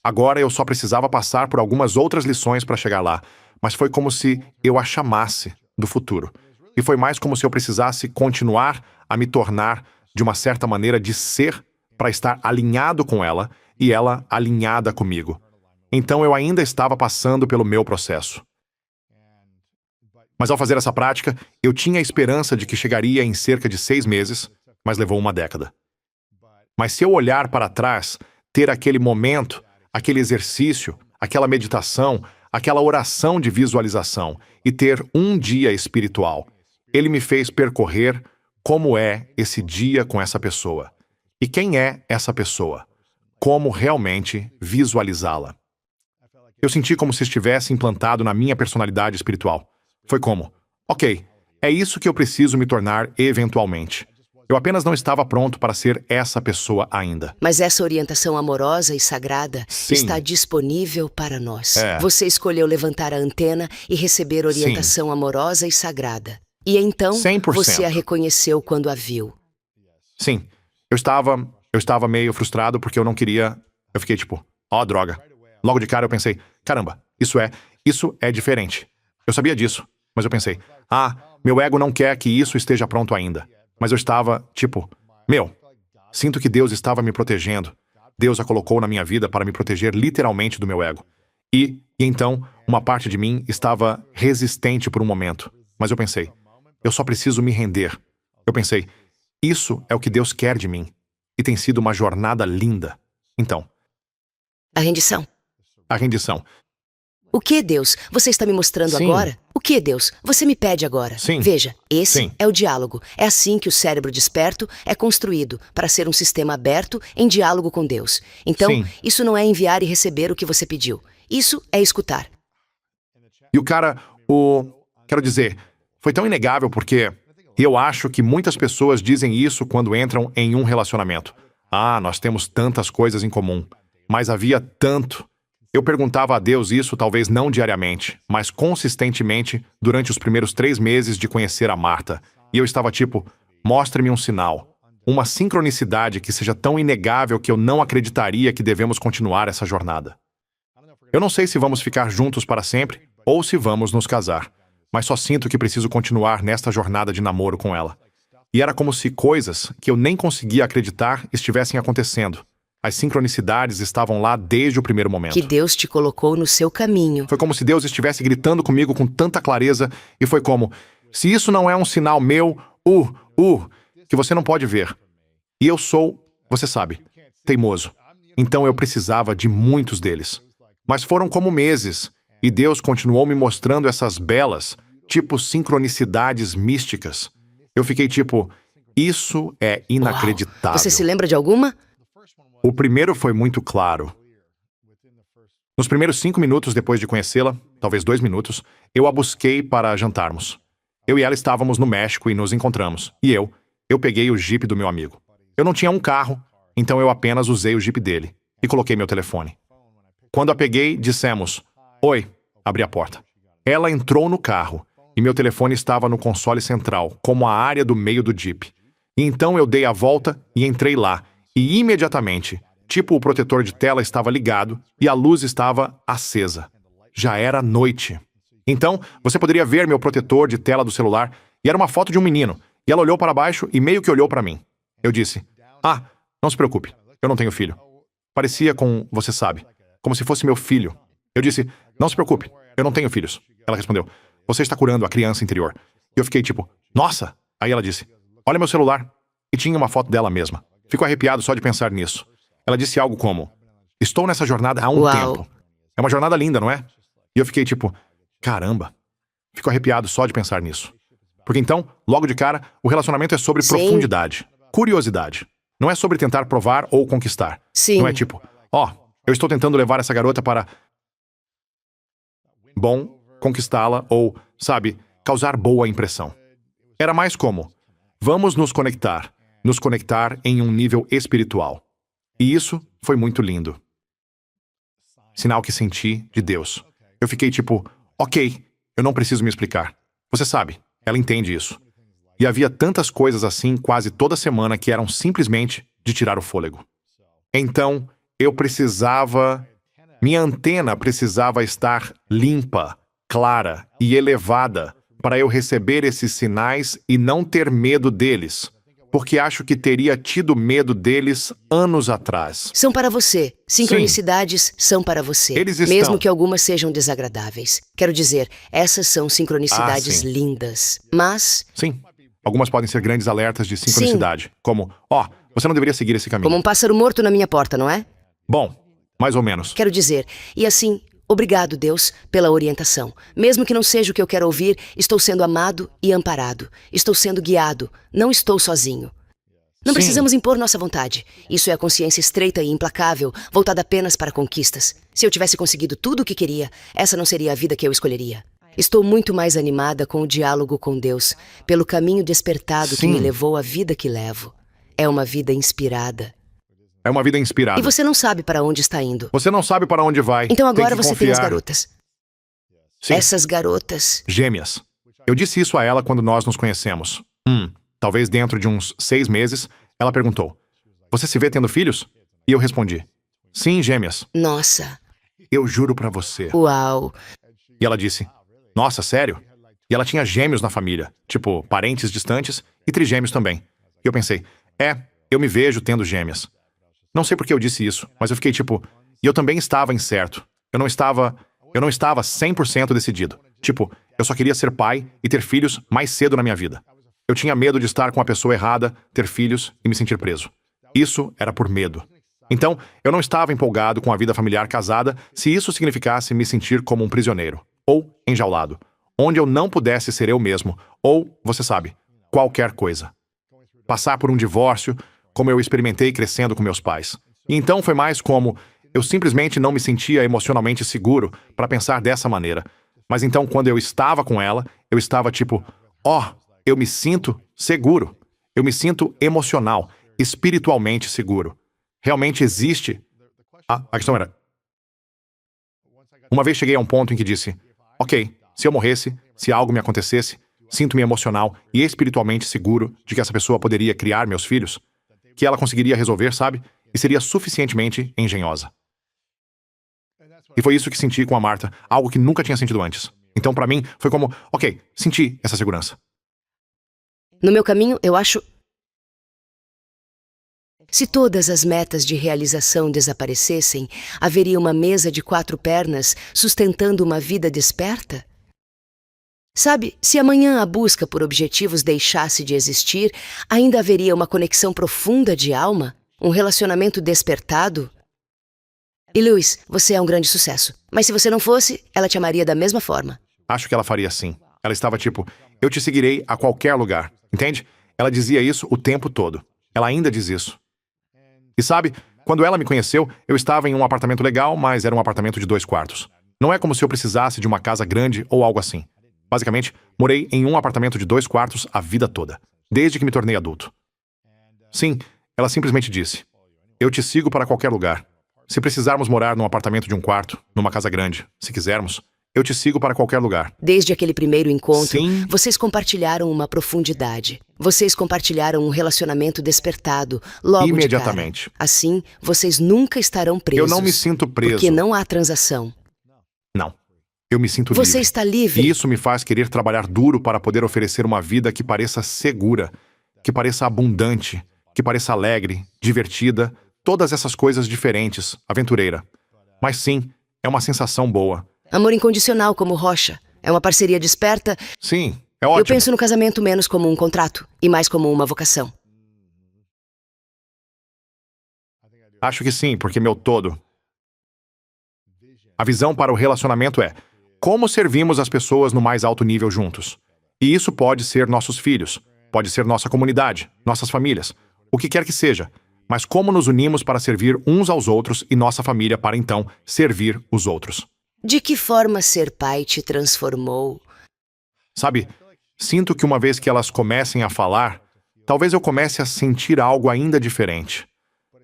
Agora eu só precisava passar por algumas outras lições para chegar lá, mas foi como se eu a chamasse do futuro. E foi mais como se eu precisasse continuar a me tornar, de uma certa maneira, de ser para estar alinhado com ela e ela alinhada comigo. Então eu ainda estava passando pelo meu processo. Mas ao fazer essa prática, eu tinha a esperança de que chegaria em cerca de 6 meses, mas levou uma década. Mas se eu olhar para trás, ter aquele momento, aquele exercício, aquela meditação, aquela oração de visualização e ter um dia espiritual, ele me fez percorrer como é esse dia com essa pessoa. E quem é essa pessoa? Como realmente visualizá-la? Eu senti como se estivesse implantado na minha personalidade espiritual. Foi como: ok, é isso que eu preciso me tornar eventualmente. Eu apenas não estava pronto para ser essa pessoa ainda. Mas essa orientação amorosa e sagrada Sim. está disponível para nós. É. Você escolheu levantar a antena e receber orientação amorosa e sagrada. E então 100%. você a reconheceu quando a viu. Sim, eu estava meio frustrado porque eu não queria... Eu fiquei tipo, droga. Logo de cara eu pensei, caramba, isso é diferente. Eu sabia disso, mas eu pensei, meu ego não quer que isso esteja pronto ainda. Mas eu estava, tipo, sinto que Deus estava me protegendo. Deus a colocou na minha vida para me proteger literalmente do meu ego. E então, uma parte de mim estava resistente por um momento. Mas eu pensei, eu só preciso me render. Eu pensei, isso é o que Deus quer de mim. E tem sido uma jornada linda. Então, A rendição. a rendição. O que, Deus, você está me mostrando Sim. agora? O que, Deus, você me pede agora? Sim. Veja, esse Sim. é o diálogo. É assim que o cérebro desperto é construído, para ser um sistema aberto em diálogo com Deus. Então, Sim. isso não é enviar e receber o que você pediu. Isso é escutar. E o cara, quero dizer, foi tão inegável porque eu acho que muitas pessoas dizem isso quando entram em um relacionamento. Nós temos tantas coisas em comum. Mas havia tanto. Eu perguntava a Deus isso talvez não diariamente, mas consistentemente durante os primeiros 3 meses de conhecer a Marta. E eu estava tipo, mostre-me um sinal. Uma sincronicidade que seja tão inegável que eu não acreditaria que devemos continuar essa jornada. Eu não sei se vamos ficar juntos para sempre ou se vamos nos casar, mas só sinto que preciso continuar nesta jornada de namoro com ela. E era como se coisas que eu nem conseguia acreditar estivessem acontecendo. As sincronicidades estavam lá desde o primeiro momento. Que Deus te colocou no seu caminho. Foi como se Deus estivesse gritando comigo com tanta clareza e foi como, se isso não é um sinal meu, que você não pode ver. E eu sou, você sabe, teimoso. Então eu precisava de muitos deles. Mas foram como meses, e Deus continuou me mostrando essas belas, tipo sincronicidades místicas. Eu fiquei tipo, isso é inacreditável. Uau. Você se lembra de alguma? O primeiro foi muito claro. Nos primeiros 5 minutos depois de conhecê-la, talvez 2 minutos, eu a busquei para jantarmos. Eu e ela estávamos no México e nos encontramos. E eu peguei o Jeep do meu amigo. Eu não tinha um carro, então eu apenas usei o Jeep dele e coloquei meu telefone. Quando a peguei, dissemos, oi, abri a porta. Ela entrou no carro e meu telefone estava no console central, como a área do meio do Jeep. E então eu dei a volta e entrei lá. E imediatamente, tipo o protetor de tela estava ligado e a luz estava acesa. Já era noite. Então, você poderia ver meu protetor de tela do celular e era uma foto de um menino. E ela olhou para baixo e meio que olhou para mim. Eu disse, não se preocupe, eu não tenho filho. Parecia com, você sabe, como se fosse meu filho. Eu disse, não se preocupe, eu não tenho filhos. Ela respondeu, você está curando a criança interior. E eu fiquei tipo, nossa! Aí ela disse, olha meu celular. E tinha uma foto dela mesma. Fico arrepiado só de pensar nisso. Ela disse algo como: estou nessa jornada há um Uau. tempo. É uma jornada linda, não é? E eu fiquei tipo, caramba. Fico arrepiado só de pensar nisso. Porque então, logo de cara, o relacionamento é sobre Sim. profundidade, curiosidade. Não é sobre tentar provar ou conquistar. Sim. Não é tipo, eu estou tentando levar essa garota para... bom, conquistá-la ou, sabe, causar boa impressão. Era mais como, vamos nos conectar em um nível espiritual. E isso foi muito lindo. Sinal que senti de Deus. Eu fiquei tipo, ok, eu não preciso me explicar. Você sabe, ela entende isso. E havia tantas coisas assim quase toda semana que eram simplesmente de tirar o fôlego. Então, eu precisava... minha antena precisava estar limpa, clara e elevada para eu receber esses sinais e não ter medo deles, porque acho que teria tido medo deles anos atrás. São para você. Sincronicidades são para você. Eles estão. Mesmo que algumas sejam desagradáveis. Quero dizer, essas são sincronicidades sim. lindas. Mas, Sim, algumas podem ser grandes alertas de sincronicidade, como, você não deveria seguir esse caminho. como um pássaro morto na minha porta, não é? Bom, mais ou menos. Quero dizer, e assim, obrigado, Deus, pela orientação. Mesmo que não seja o que eu quero ouvir, estou sendo amado e amparado. Estou sendo guiado. Não estou sozinho. Não Sim. precisamos impor nossa vontade. Isso é a consciência estreita e implacável, voltada apenas para conquistas. Se eu tivesse conseguido tudo o que queria, essa não seria a vida que eu escolheria. Estou muito mais animada com o diálogo com Deus, pelo caminho despertado que Sim. me levou à vida que levo. É uma vida inspirada. É uma vida inspirada. E você não sabe para onde está indo. Você não sabe para onde vai. Então Tem agora que você tem as confiar. garotas. Sim. Essas garotas. Gêmeas. Eu disse isso a ela quando nós nos conhecemos. Talvez dentro de uns 6 meses, ela perguntou, você se vê tendo filhos? E eu respondi, sim, gêmeas. Nossa. Eu juro pra você. Uau. E ela disse, nossa, sério? E ela tinha gêmeos na família, tipo, parentes distantes e trigêmeos também. E eu pensei, eu me vejo tendo gêmeas. Não sei por que eu disse isso, mas eu fiquei tipo, e eu também estava incerto. Eu não estava 100% decidido. Tipo, eu só queria ser pai e ter filhos mais cedo na minha vida. Eu tinha medo de estar com a pessoa errada, ter filhos e me sentir preso. Isso era por medo. Então, eu não estava empolgado com a vida familiar casada se isso significasse me sentir como um prisioneiro, ou enjaulado, onde eu não pudesse ser eu mesmo, ou, você sabe, qualquer coisa. Passar por um divórcio, como eu experimentei crescendo com meus pais. E então foi mais como, eu simplesmente não me sentia emocionalmente seguro para pensar dessa maneira. Mas então, quando eu estava com ela, eu estava tipo, eu me sinto seguro. Eu me sinto emocional, espiritualmente seguro. Realmente existe... A questão era... Uma vez cheguei a um ponto em que disse, ok, se eu morresse, se algo me acontecesse, sinto-me emocional e espiritualmente seguro de que essa pessoa poderia criar meus filhos, que ela conseguiria resolver, sabe? E seria suficientemente engenhosa. E foi isso que senti com a Marta, algo que nunca tinha sentido antes. Então, pra mim, foi como, ok, senti essa segurança. No meu caminho, eu acho... Se todas as metas de realização desaparecessem, haveria uma mesa de 4 pernas sustentando uma vida desperta? Sabe, se amanhã a busca por objetivos deixasse de existir, ainda haveria uma conexão profunda de alma? Um relacionamento despertado? E Lewis, você é um grande sucesso. Mas se você não fosse, ela te amaria da mesma forma. Acho que ela faria assim. Ela estava tipo, eu te seguirei a qualquer lugar. Entende? Ela dizia isso o tempo todo. Ela ainda diz isso. E sabe, quando ela me conheceu, eu estava em um apartamento legal, mas era um apartamento de 2 quartos. Não é como se eu precisasse de uma casa grande ou algo assim. Basicamente, morei em um apartamento de 2 quartos a vida toda, desde que me tornei adulto. Sim, ela simplesmente disse, eu te sigo para qualquer lugar. Se precisarmos morar num apartamento de 1 quarto, numa casa grande, se quisermos, eu te sigo para qualquer lugar. Desde aquele primeiro encontro, Sim. vocês compartilharam uma profundidade. Vocês compartilharam um relacionamento despertado, logo Imediatamente. de cara. Assim, vocês nunca estarão presos. Eu não me sinto preso. Porque não há transação. Não. Eu me sinto Você livre. está livre. E isso me faz querer trabalhar duro para poder oferecer uma vida que pareça segura, que pareça abundante, que pareça alegre, divertida, todas essas coisas diferentes, aventureira. Mas sim, é uma sensação boa. Amor incondicional como rocha. É uma parceria desperta. Sim, é ótimo. Eu penso no casamento menos como um contrato e mais como uma vocação. Acho que sim, porque meu todo. A visão para o relacionamento é como servimos as pessoas no mais alto nível juntos. E isso pode ser nossos filhos, pode ser nossa comunidade, nossas famílias, o que quer que seja. Mas como nos unimos para servir uns aos outros e nossa família para então servir os outros. De que forma ser pai te transformou? Sabe, sinto que uma vez que elas comecem a falar, talvez eu comece a sentir algo ainda diferente.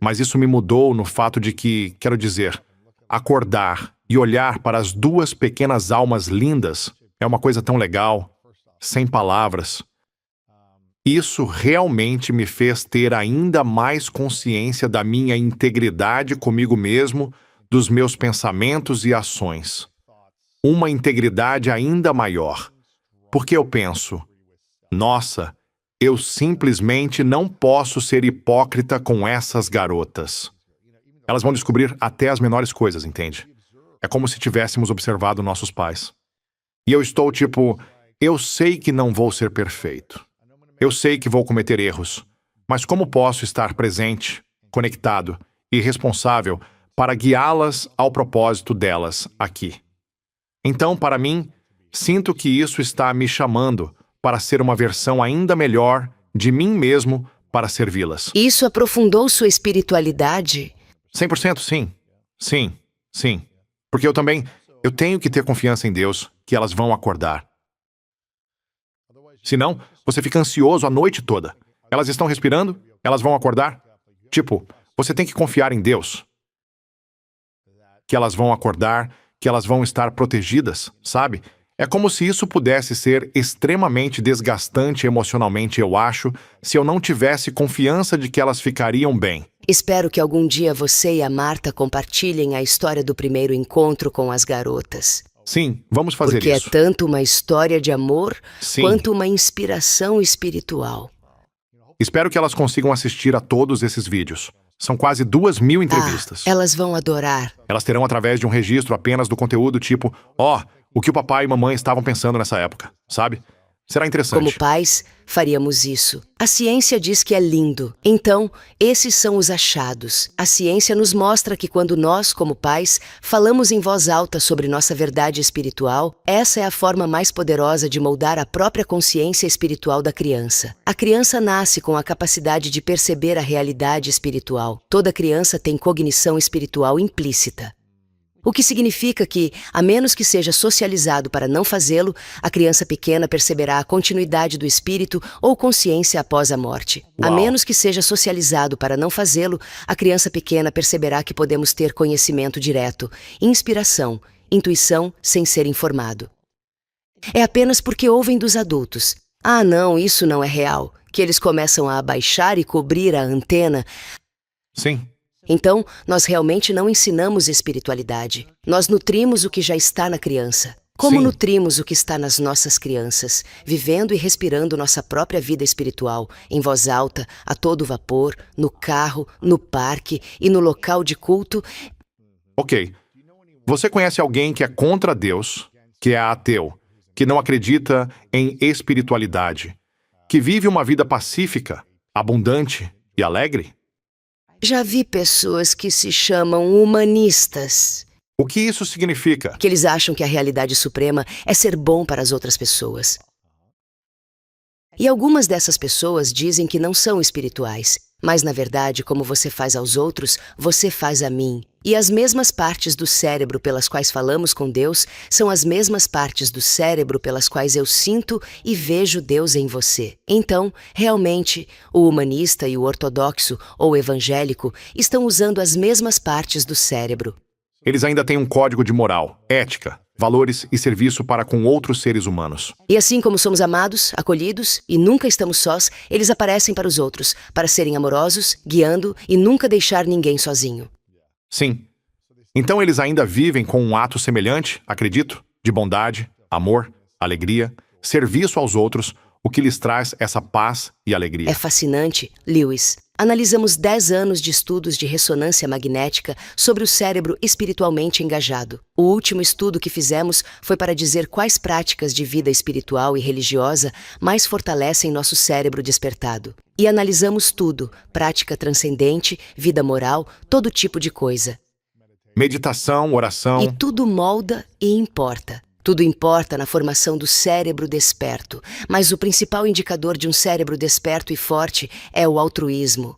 Mas isso me mudou no fato de que, quero dizer, acordar e olhar para as duas pequenas almas lindas é uma coisa tão legal, sem palavras. Isso realmente me fez ter ainda mais consciência da minha integridade comigo mesmo, dos meus pensamentos e ações. Uma integridade ainda maior. Porque eu penso, nossa, eu simplesmente não posso ser hipócrita com essas garotas. Elas vão descobrir até as menores coisas, entende? É como se tivéssemos observado nossos pais. E eu estou tipo, eu sei que não vou ser perfeito. Eu sei que vou cometer erros. Mas como posso estar presente, conectado e responsável para guiá-las ao propósito delas aqui? Então, para mim, sinto que isso está me chamando para ser uma versão ainda melhor de mim mesmo para servi-las. Isso aprofundou sua espiritualidade? 100% sim. Sim, sim. Porque eu tenho que ter confiança em Deus que elas vão acordar. Senão, você fica ansioso a noite toda. Elas estão respirando? Elas vão acordar? Tipo, você tem que confiar em Deus. Que elas vão acordar, que elas vão estar protegidas, sabe? É como se isso pudesse ser extremamente desgastante emocionalmente, eu acho, se eu não tivesse confiança de que elas ficariam bem. Espero que algum dia você e a Marta compartilhem a história do primeiro encontro com as garotas. Sim, vamos fazer Porque isso. é tanto uma história de amor Sim. quanto uma inspiração espiritual. Espero que elas consigam assistir a todos esses vídeos. São quase 2.000 entrevistas. Elas vão adorar. Elas terão através de um registro apenas do conteúdo tipo, o que o papai e mamãe estavam pensando nessa época, sabe? Será interessante. Como pais, faríamos isso. A ciência diz que é lindo. Então, esses são os achados. A ciência nos mostra que quando nós, como pais, falamos em voz alta sobre nossa verdade espiritual, essa é a forma mais poderosa de moldar a própria consciência espiritual da criança. A criança nasce com a capacidade de perceber a realidade espiritual. Toda criança tem cognição espiritual implícita. O que significa que, a menos que seja socializado para não fazê-lo, a criança pequena perceberá a continuidade do espírito ou consciência após a morte. Uau. A menos que seja socializado para não fazê-lo, a criança pequena perceberá que podemos ter conhecimento direto, inspiração, intuição sem ser informado. É apenas porque ouvem dos adultos. Ah, não, isso não é real, que eles começam a abaixar e cobrir a antena. Sim. Então, nós realmente não ensinamos espiritualidade. Nós nutrimos o que já está na criança. Como Sim. nutrimos o que está nas nossas crianças, vivendo e respirando nossa própria vida espiritual, em voz alta, a todo vapor, no carro, no parque e no local de culto. Ok. Você conhece alguém que é contra Deus, que é ateu, que não acredita em espiritualidade, que vive uma vida pacífica, abundante e alegre? Já vi pessoas que se chamam humanistas, O que isso significa? que eles acham que a realidade suprema é ser bom para as outras pessoas. E algumas dessas pessoas dizem que não são espirituais, mas na verdade, como você faz aos outros, você faz a mim. E as mesmas partes do cérebro pelas quais falamos com Deus são as mesmas partes do cérebro pelas quais eu sinto e vejo Deus em você. Então, realmente, o humanista e o ortodoxo ou evangélico estão usando as mesmas partes do cérebro. Eles ainda têm um código de moral, ética, valores e serviço para com outros seres humanos. E assim como somos amados, acolhidos e nunca estamos sós, eles aparecem para os outros, para serem amorosos, guiando e nunca deixar ninguém sozinho. Sim. Então eles ainda vivem com um ato semelhante, acredito, de bondade, amor, alegria, serviço aos outros, o que lhes traz essa paz e alegria. É fascinante, Lewis. Analisamos 10 anos de estudos de ressonância magnética sobre o cérebro espiritualmente engajado. O último estudo que fizemos foi para dizer quais práticas de vida espiritual e religiosa mais fortalecem nosso cérebro despertado. E analisamos tudo: prática transcendente, vida moral, todo tipo de coisa. Meditação, oração. E tudo molda e importa. Tudo importa na formação do cérebro desperto, mas o principal indicador de um cérebro desperto e forte é o altruísmo.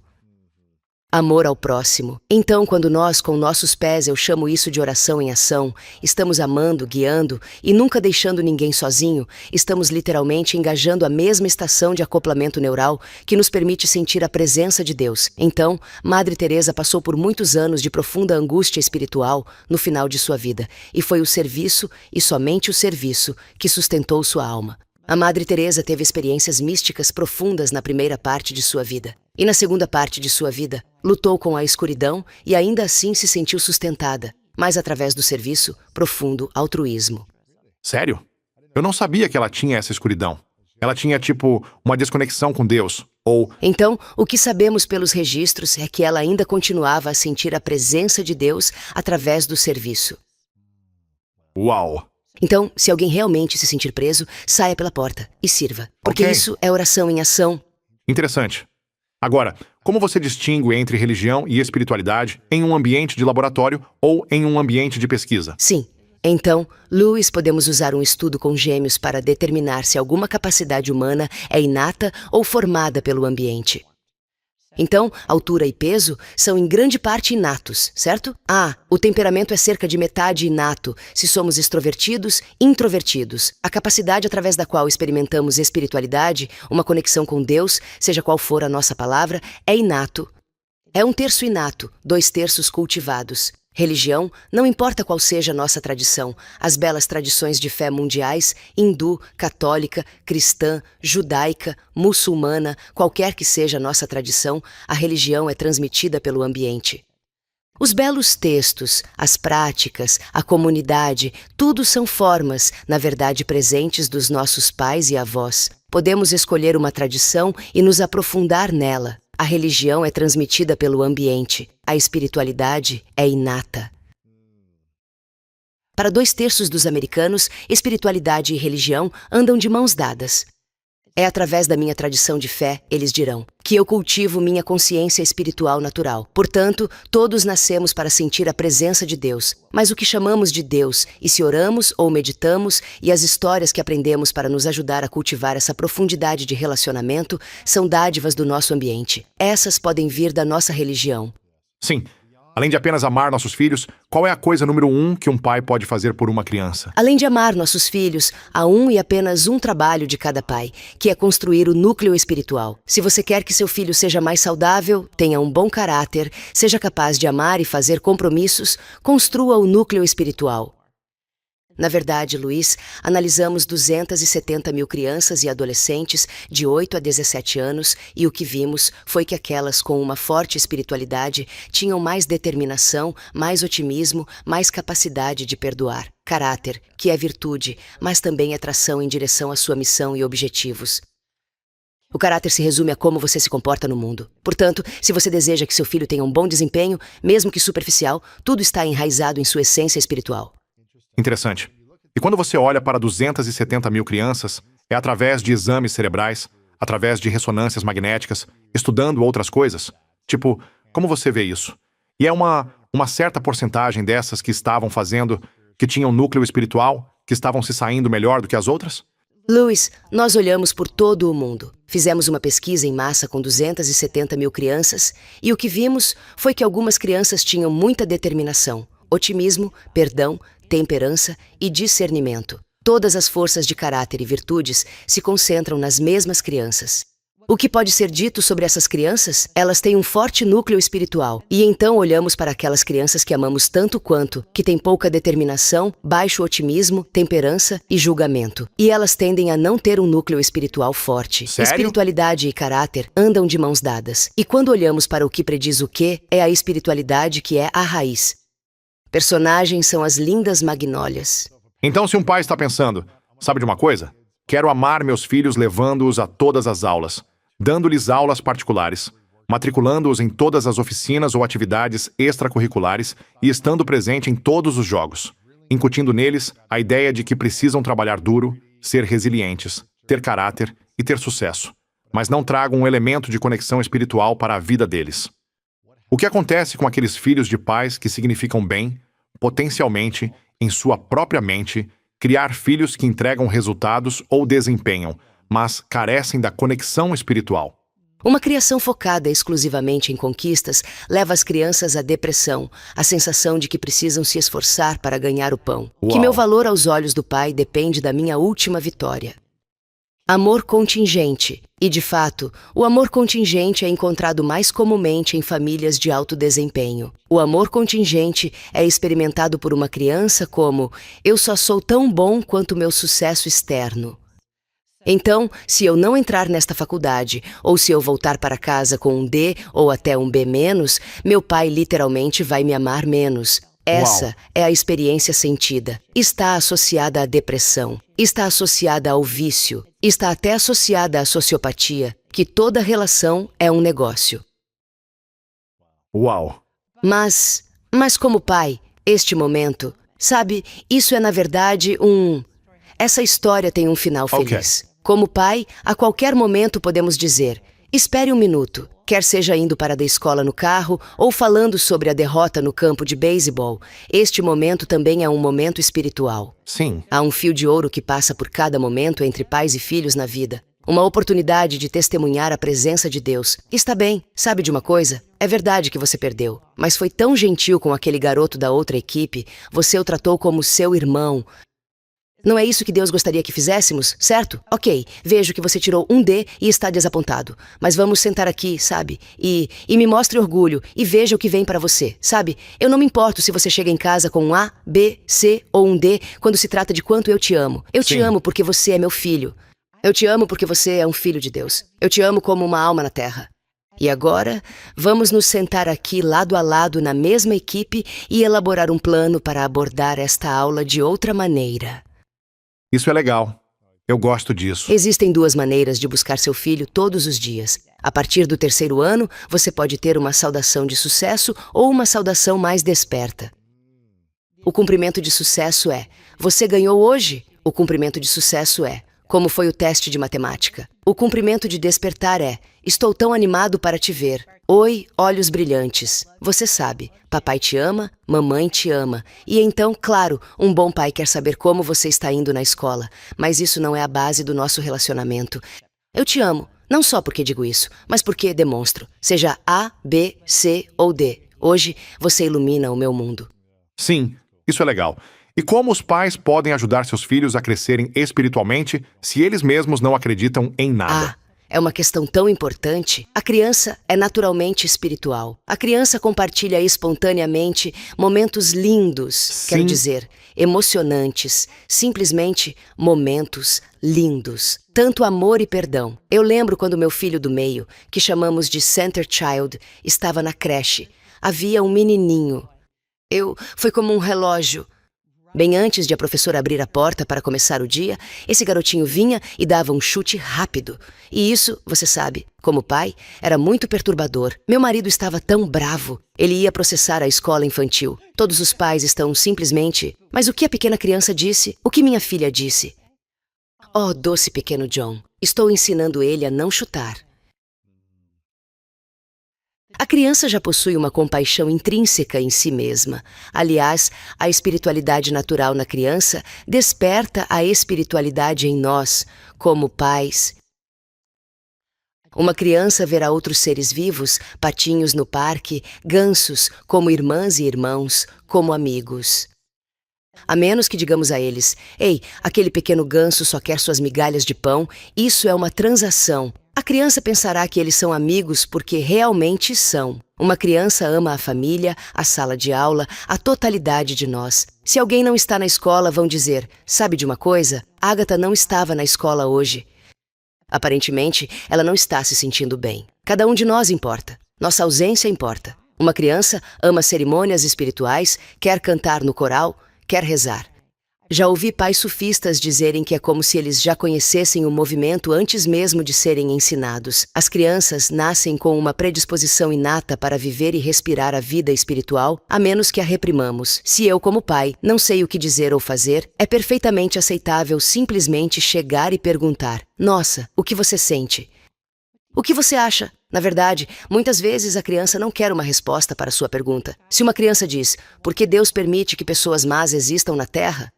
Amor ao próximo. Então, quando nós, com nossos pés, eu chamo isso de oração em ação, estamos amando, guiando e nunca deixando ninguém sozinho, estamos literalmente engajando a mesma estação de acoplamento neural que nos permite sentir a presença de Deus. Então, Madre Teresa passou por muitos anos de profunda angústia espiritual no final de sua vida, e foi o serviço, e somente o serviço, que sustentou sua alma. A Madre Teresa teve experiências místicas profundas na primeira parte de sua vida. E na segunda parte de sua vida, lutou com a escuridão e ainda assim se sentiu sustentada, mas através do serviço, profundo altruísmo. Sério? Eu não sabia que ela tinha essa escuridão. Ela tinha, tipo, uma desconexão com Deus, ou... Então, o que sabemos pelos registros é que ela ainda continuava a sentir a presença de Deus através do serviço. Uau! Então, se alguém realmente se sentir preso, saia pela porta e sirva, porque Ok. isso é oração em ação. Interessante. Agora, como você distingue entre religião e espiritualidade em um ambiente de laboratório ou em um ambiente de pesquisa? Sim. Então, Lewis, podemos usar um estudo com gêmeos para determinar se alguma capacidade humana é inata ou formada pelo ambiente. Então, altura e peso são em grande parte inatos, certo? O temperamento é cerca de metade inato, se somos extrovertidos, introvertidos. A capacidade através da qual experimentamos espiritualidade, uma conexão com Deus, seja qual for a nossa palavra, é inato. É 1/3 inato, 2/3 cultivados. Religião, não importa qual seja a nossa tradição, as belas tradições de fé mundiais, hindu, católica, cristã, judaica, muçulmana, qualquer que seja a nossa tradição, a religião é transmitida pelo ambiente. Os belos textos, as práticas, a comunidade, tudo são formas, na verdade presentes dos nossos pais e avós. Podemos escolher uma tradição e nos aprofundar nela. A religião é transmitida pelo ambiente. A espiritualidade é inata. Para 2/3 dos americanos, espiritualidade e religião andam de mãos dadas. É através da minha tradição de fé, eles dirão, que eu cultivo minha consciência espiritual natural. Portanto, todos nascemos para sentir a presença de Deus. Mas o que chamamos de Deus, e se oramos ou meditamos, e as histórias que aprendemos para nos ajudar a cultivar essa profundidade de relacionamento, são dádivas do nosso ambiente. Essas podem vir da nossa religião. Sim. Além de apenas amar nossos filhos, qual é a coisa número 1 que um pai pode fazer por uma criança? Além de amar nossos filhos, há um e apenas um trabalho de cada pai, que é construir o núcleo espiritual. Se você quer que seu filho seja mais saudável, tenha um bom caráter, seja capaz de amar e fazer compromissos, construa o núcleo espiritual. Na verdade, Luiz, analisamos 270 mil crianças e adolescentes de 8 a 17 anos e o que vimos foi que aquelas com uma forte espiritualidade tinham mais determinação, mais otimismo, mais capacidade de perdoar. Caráter, que é virtude, mas também é tração em direção à sua missão e objetivos. O caráter se resume a como você se comporta no mundo. Portanto, se você deseja que seu filho tenha um bom desempenho, mesmo que superficial, tudo está enraizado em sua essência espiritual. Interessante. E quando você olha para 270 mil crianças, é através de exames cerebrais, através de ressonâncias magnéticas, estudando outras coisas? Tipo, como você vê isso? E é uma certa porcentagem dessas que estavam fazendo, que tinham núcleo espiritual, que estavam se saindo melhor do que as outras? Luiz, nós olhamos por todo o mundo. Fizemos uma pesquisa em massa com 270 mil crianças e o que vimos foi que algumas crianças tinham muita determinação, otimismo, perdão, temperança e discernimento. Todas as forças de caráter e virtudes se concentram nas mesmas crianças. O que pode ser dito sobre essas crianças? Elas têm um forte núcleo espiritual. E então olhamos para aquelas crianças que amamos tanto quanto, que têm pouca determinação, baixo otimismo, temperança e julgamento. E elas tendem a não ter um núcleo espiritual forte. Sério? Espiritualidade e caráter andam de mãos dadas. E quando olhamos para o que prediz o quê, é a espiritualidade que é a raiz. Personagens são as lindas magnólias. Então, se um pai está pensando, sabe de uma coisa? Quero amar meus filhos levando-os a todas as aulas, dando-lhes aulas particulares, matriculando-os em todas as oficinas ou atividades extracurriculares e estando presente em todos os jogos, incutindo neles a ideia de que precisam trabalhar duro, ser resilientes, ter caráter e ter sucesso, mas não tragam um elemento de conexão espiritual para a vida deles. O que acontece com aqueles filhos de pais que significam bem, potencialmente, em sua própria mente, criar filhos que entregam resultados ou desempenham, mas carecem da conexão espiritual? Uma criação focada exclusivamente em conquistas leva as crianças à depressão, à sensação de que precisam se esforçar para ganhar o pão. Uau. Que meu valor aos olhos do pai depende da minha última vitória. Amor contingente. E, de fato, o amor contingente é encontrado mais comumente em famílias de alto desempenho. O amor contingente é experimentado por uma criança como: eu só sou tão bom quanto meu sucesso externo. Então, se eu não entrar nesta faculdade, ou se eu voltar para casa com um D ou até um B-, meu pai literalmente vai me amar menos. Essa é a experiência sentida. Está associada à depressão, está associada ao vício, está até associada à sociopatia, que toda relação é um negócio. Uau! Mas como pai, este momento, sabe, isso é na verdade Essa história tem um final feliz. Como pai, a qualquer momento podemos dizer: espere um minuto, quer seja indo para a escola no carro ou falando sobre a derrota no campo de beisebol. Este momento também é um momento espiritual. Sim. Há um fio de ouro que passa por cada momento entre pais e filhos na vida. Uma oportunidade de testemunhar a presença de Deus. Está bem, sabe de uma coisa? É verdade que você perdeu, mas foi tão gentil com aquele garoto da outra equipe, você o tratou como seu irmão. Não é isso que Deus gostaria que fizéssemos, certo? Ok, vejo que você tirou um D e está desapontado. Mas vamos sentar aqui, sabe? E me mostre orgulho e veja o que vem para você, sabe? Eu não me importo se você chega em casa com um A, B, C ou um D quando se trata de quanto eu te amo. Eu te amo porque você é meu filho. Eu te amo porque você é um filho de Deus. Eu te amo como uma alma na terra. E agora, vamos nos sentar aqui lado a lado na mesma equipe e elaborar um plano para abordar esta aula de outra maneira. Isso é legal. Eu gosto disso. Existem duas maneiras de buscar seu filho todos os dias. A partir do 3º ano, você pode ter uma saudação de sucesso ou uma saudação mais desperta. O cumprimento de sucesso é: você ganhou hoje? O cumprimento de sucesso é: como foi o teste de matemática? O cumprimento de despertar é: estou tão animado para te ver. Oi, olhos brilhantes. Você sabe, papai te ama, mamãe te ama. E então, claro, um bom pai quer saber como você está indo na escola. Mas isso não é a base do nosso relacionamento. Eu te amo, não só porque digo isso, mas porque demonstro. Seja A, B, C ou D. Hoje, você ilumina o meu mundo. Sim, isso é legal. E como os pais podem ajudar seus filhos a crescerem espiritualmente se eles mesmos não acreditam em nada? É uma questão tão importante. A criança é naturalmente espiritual. A criança compartilha espontaneamente momentos lindos, Sim. quero dizer, emocionantes, simplesmente momentos lindos. Tanto amor e perdão. Eu lembro quando meu filho do meio, que chamamos de Center Child, estava na creche. Havia um menininho. Foi como um relógio. Bem antes de a professora abrir a porta para começar o dia, esse garotinho vinha e dava um chute rápido. E isso, você sabe, como pai, era muito perturbador. Meu marido estava tão bravo. Ele ia processar a escola infantil. Todos os pais estão simplesmente: mas o que a pequena criança disse? O que minha filha disse? Oh, doce pequeno John, estou ensinando ele a não chutar. A criança já possui uma compaixão intrínseca em si mesma. Aliás, a espiritualidade natural na criança desperta a espiritualidade em nós, como pais. Uma criança verá outros seres vivos, patinhos no parque, gansos, como irmãs e irmãos, como amigos. A menos que digamos a eles: ei, aquele pequeno ganso só quer suas migalhas de pão, isso é uma transação. A criança pensará que eles são amigos porque realmente são. Uma criança ama a família, a sala de aula, a totalidade de nós. Se alguém não está na escola, vão dizer: sabe de uma coisa? Agatha não estava na escola hoje. Aparentemente, ela não está se sentindo bem. Cada um de nós importa. Nossa ausência importa. Uma criança ama cerimônias espirituais, quer cantar no coral, quer rezar. Já ouvi pais sufistas dizerem que é como se eles já conhecessem o movimento antes mesmo de serem ensinados. As crianças nascem com uma predisposição inata para viver e respirar a vida espiritual, a menos que a reprimamos. Se eu, como pai, não sei o que dizer ou fazer, é perfeitamente aceitável simplesmente chegar e perguntar: "Nossa, o que você sente? O que você acha?" Na verdade, muitas vezes a criança não quer uma resposta para sua pergunta. Se uma criança diz: "Por que Deus permite que pessoas más existam na Terra?"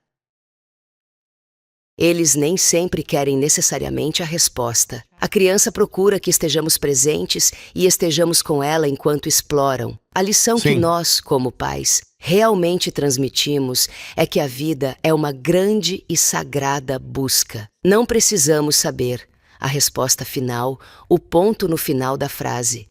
Eles nem sempre querem necessariamente a resposta. A criança procura que estejamos presentes e estejamos com ela enquanto exploram. A lição que Sim. nós, como pais, realmente transmitimos é que a vida é uma grande e sagrada busca. Não precisamos saber a resposta final, o ponto no final da frase.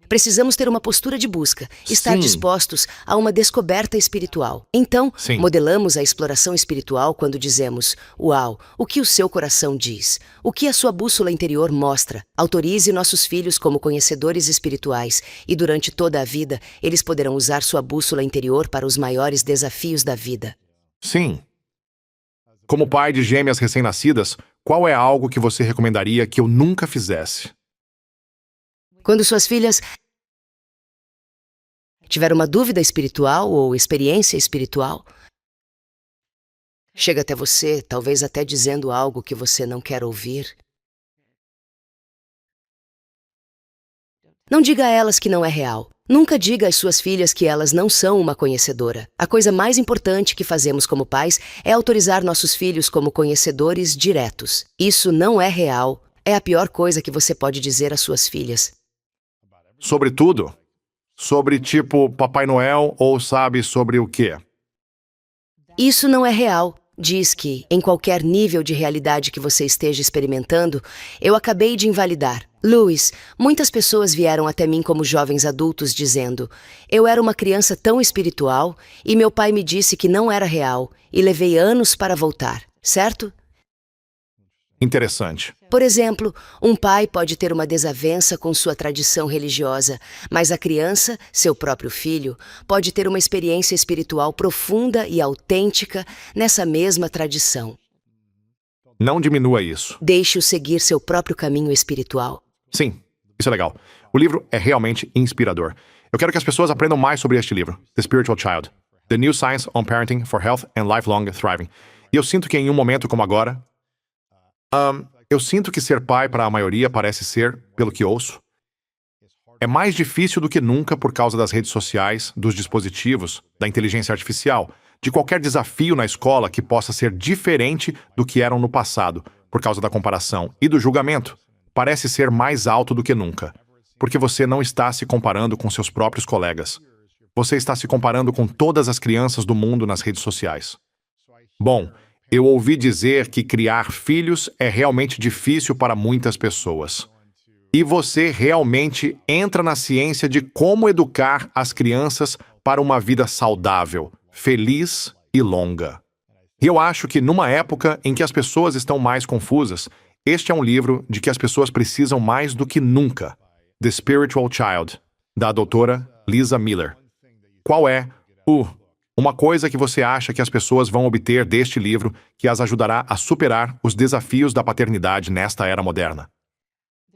Precisamos ter uma postura de busca, estar Sim. dispostos a uma descoberta espiritual. Então, Sim. modelamos a exploração espiritual quando dizemos: "Uau, o que o seu coração diz? O que a sua bússola interior mostra?" Autorize nossos filhos como conhecedores espirituais e durante toda a vida eles poderão usar sua bússola interior para os maiores desafios da vida. Sim. Como pai de gêmeas recém-nascidas, qual é algo que você recomendaria que eu nunca fizesse? Quando suas filhas tiver uma dúvida espiritual ou experiência espiritual, chega até você, talvez até dizendo algo que você não quer ouvir. Não diga a elas que não é real. Nunca diga às suas filhas que elas não são uma conhecedora. A coisa mais importante que fazemos como pais é autorizar nossos filhos como conhecedores diretos. Isso não é real. É a pior coisa que você pode dizer às suas filhas. Sobre tudo? Sobre tipo Papai Noel ou sabe sobre o quê? Isso não é real. Diz que, em qualquer nível de realidade que você esteja experimentando, eu acabei de invalidar. Louis, muitas pessoas vieram até mim como jovens adultos dizendo: "Eu era uma criança tão espiritual e meu pai me disse que não era real e levei anos para voltar", certo? Interessante. Por exemplo, um pai pode ter uma desavença com sua tradição religiosa, mas a criança, seu próprio filho, pode ter uma experiência espiritual profunda e autêntica nessa mesma tradição. Não diminua isso. Deixe-o seguir seu próprio caminho espiritual. Sim, isso é legal. O livro é realmente inspirador. Eu quero que as pessoas aprendam mais sobre este livro, The Spiritual Child, The New Science on Parenting for Health and Lifelong Thriving. E eu sinto que em um momento como agora, eu sinto que ser pai para a maioria parece ser, pelo que ouço, é mais difícil do que nunca por causa das redes sociais, dos dispositivos, da inteligência artificial, de qualquer desafio na escola que possa ser diferente do que eram no passado, por causa da comparação e do julgamento. Parece ser mais alto do que nunca, porque você não está se comparando com seus próprios colegas. Você está se comparando com todas as crianças do mundo nas redes sociais. Bom, eu ouvi dizer que criar filhos é realmente difícil para muitas pessoas. E você realmente entra na ciência de como educar as crianças para uma vida saudável, feliz e longa. E eu acho que numa época em que as pessoas estão mais confusas, este é um livro de que as pessoas precisam mais do que nunca. The Spiritual Child, da doutora Lisa Miller. Qual é uma coisa que você acha que as pessoas vão obter deste livro que as ajudará a superar os desafios da paternidade nesta era moderna?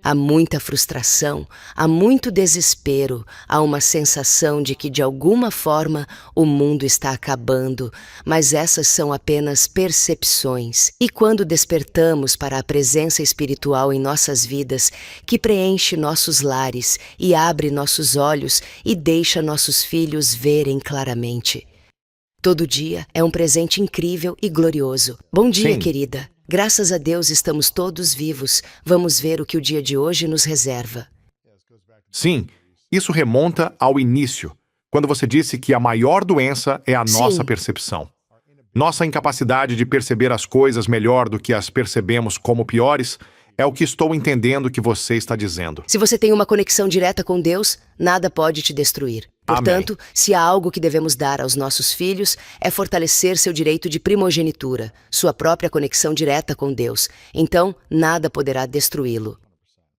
Há muita frustração, há muito desespero, há uma sensação de que, de alguma forma, o mundo está acabando, mas essas são apenas percepções. E quando despertamos para a presença espiritual em nossas vidas, que preenche nossos lares e abre nossos olhos e deixa nossos filhos verem claramente. Todo dia é um presente incrível e glorioso. Bom dia, Sim. querida. Graças a Deus estamos todos vivos. Vamos ver o que o dia de hoje nos reserva. Sim, isso remonta ao início, quando você disse que a maior doença é a nossa Sim. percepção. Nossa incapacidade de perceber as coisas melhor do que as percebemos como piores é o que estou entendendo que você está dizendo. Se você tem uma conexão direta com Deus, nada pode te destruir. Portanto, se há algo que devemos dar aos nossos filhos, é fortalecer seu direito de primogenitura, sua própria conexão direta com Deus. Então, nada poderá destruí-lo.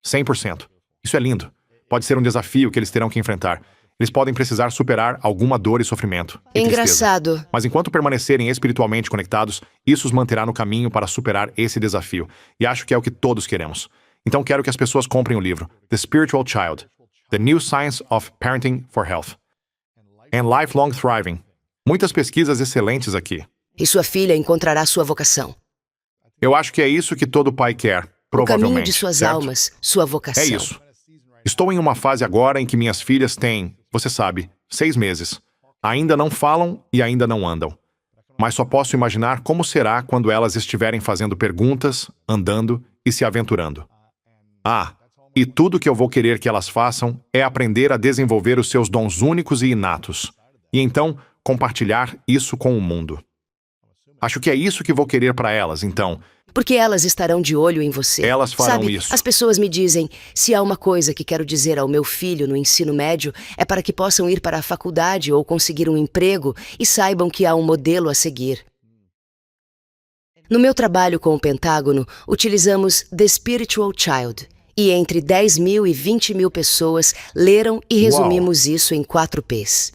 100%. Isso é lindo. Pode ser um desafio que eles terão que enfrentar. Eles podem precisar superar alguma dor e sofrimento. E tristeza. Engraçado. Mas enquanto permanecerem espiritualmente conectados, isso os manterá no caminho para superar esse desafio. E acho que é o que todos queremos. Então quero que as pessoas comprem o livro The Spiritual Child, The New Science of Parenting for Health and Lifelong Thriving. Muitas pesquisas excelentes aqui. E sua filha encontrará sua vocação. Eu acho que é isso que todo pai quer, O provavelmente. caminho de suas certo? almas, sua vocação. É isso. Estou em uma fase agora em que minhas filhas têm, você sabe, 6 meses. Ainda não falam e ainda não andam. Mas só posso imaginar como será quando elas estiverem fazendo perguntas, andando e se aventurando. E tudo que eu vou querer que elas façam é aprender a desenvolver os seus dons únicos e inatos. E então, compartilhar isso com o mundo. Acho que é isso que vou querer para elas, então. Porque elas estarão de olho em você. Elas farão Sabe, isso. as pessoas me dizem, se há uma coisa que quero dizer ao meu filho no ensino médio, é para que possam ir para a faculdade ou conseguir um emprego e saibam que há um modelo a seguir. No meu trabalho com o Pentágono, utilizamos The Spiritual Child. E entre 10 mil e 20 mil pessoas leram e resumimos isso em 4 P's.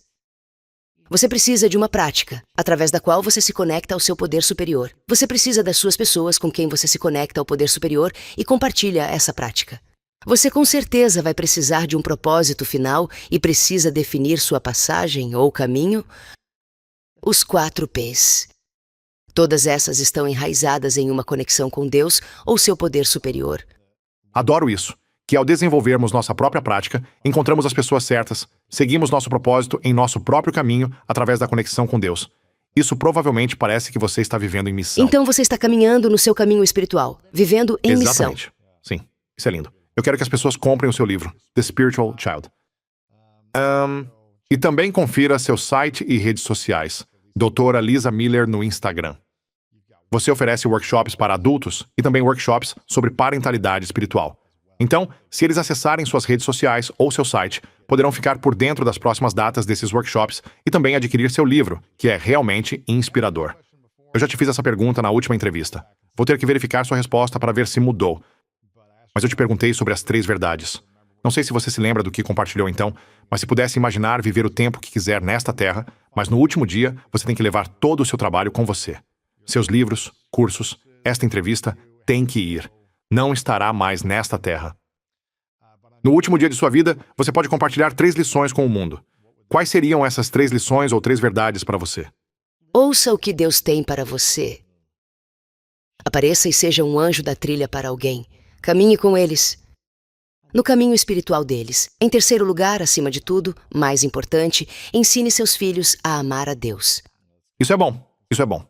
Você precisa de uma prática, através da qual você se conecta ao seu poder superior. Você precisa das suas pessoas com quem você se conecta ao poder superior e compartilha essa prática. Você com certeza vai precisar de um propósito final e precisa definir sua passagem ou caminho. Os 4 P's. Todas essas estão enraizadas em uma conexão com Deus ou seu poder superior. Adoro isso, que ao desenvolvermos nossa própria prática, encontramos as pessoas certas, seguimos nosso propósito em nosso próprio caminho através da conexão com Deus. Isso provavelmente parece que você está vivendo em missão. Então você está caminhando no seu caminho espiritual, vivendo em missão. Exatamente. Sim, isso é lindo. Eu quero que as pessoas comprem o seu livro, The Spiritual Child. E também confira seu site e redes sociais, Doutora Lisa Miller no Instagram. Você oferece workshops para adultos e também workshops sobre parentalidade espiritual. Então, se eles acessarem suas redes sociais ou seu site, poderão ficar por dentro das próximas datas desses workshops e também adquirir seu livro, que é realmente inspirador. Eu já te fiz essa pergunta na última entrevista. Vou ter que verificar sua resposta para ver se mudou. Mas eu te perguntei sobre as 3 verdades. Não sei se você se lembra do que compartilhou então, mas se pudesse imaginar viver o tempo que quiser nesta terra, mas no último dia você tem que levar todo o seu trabalho com você. Seus livros, cursos, esta entrevista tem que ir. Não estará mais nesta terra. No último dia de sua vida, você pode compartilhar 3 lições com o mundo. Quais seriam essas 3 lições ou 3 verdades para você? Ouça o que Deus tem para você. Apareça e seja um anjo da trilha para alguém. Caminhe com eles. No caminho espiritual deles. Em terceiro lugar, acima de tudo, mais importante, ensine seus filhos a amar a Deus. Isso é bom. Isso é bom.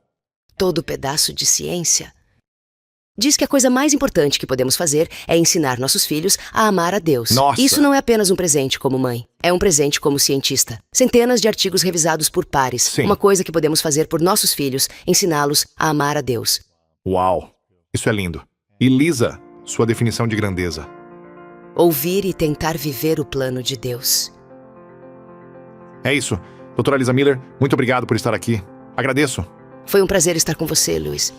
Todo pedaço de ciência diz que a coisa mais importante que podemos fazer é ensinar nossos filhos a amar a Deus. Nossa! Isso não é apenas um presente como mãe, é um presente como cientista. Centenas de artigos revisados por pares. Sim. Uma coisa que podemos fazer por nossos filhos, ensiná-los a amar a Deus. Uau! Isso é lindo. E Lisa, sua definição de grandeza. Ouvir e tentar viver o plano de Deus. É isso. Doutora Lisa Miller, muito obrigado por estar aqui. Agradeço. Foi um prazer estar com você, Luiz.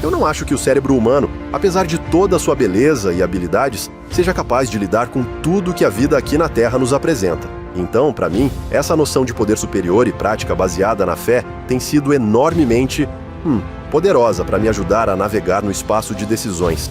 Eu não acho que o cérebro humano, apesar de toda a sua beleza e habilidades, seja capaz de lidar com tudo que a vida aqui na Terra nos apresenta. Então, para mim, essa noção de poder superior e prática baseada na fé tem sido enormemente poderosa para me ajudar a navegar no espaço de decisões.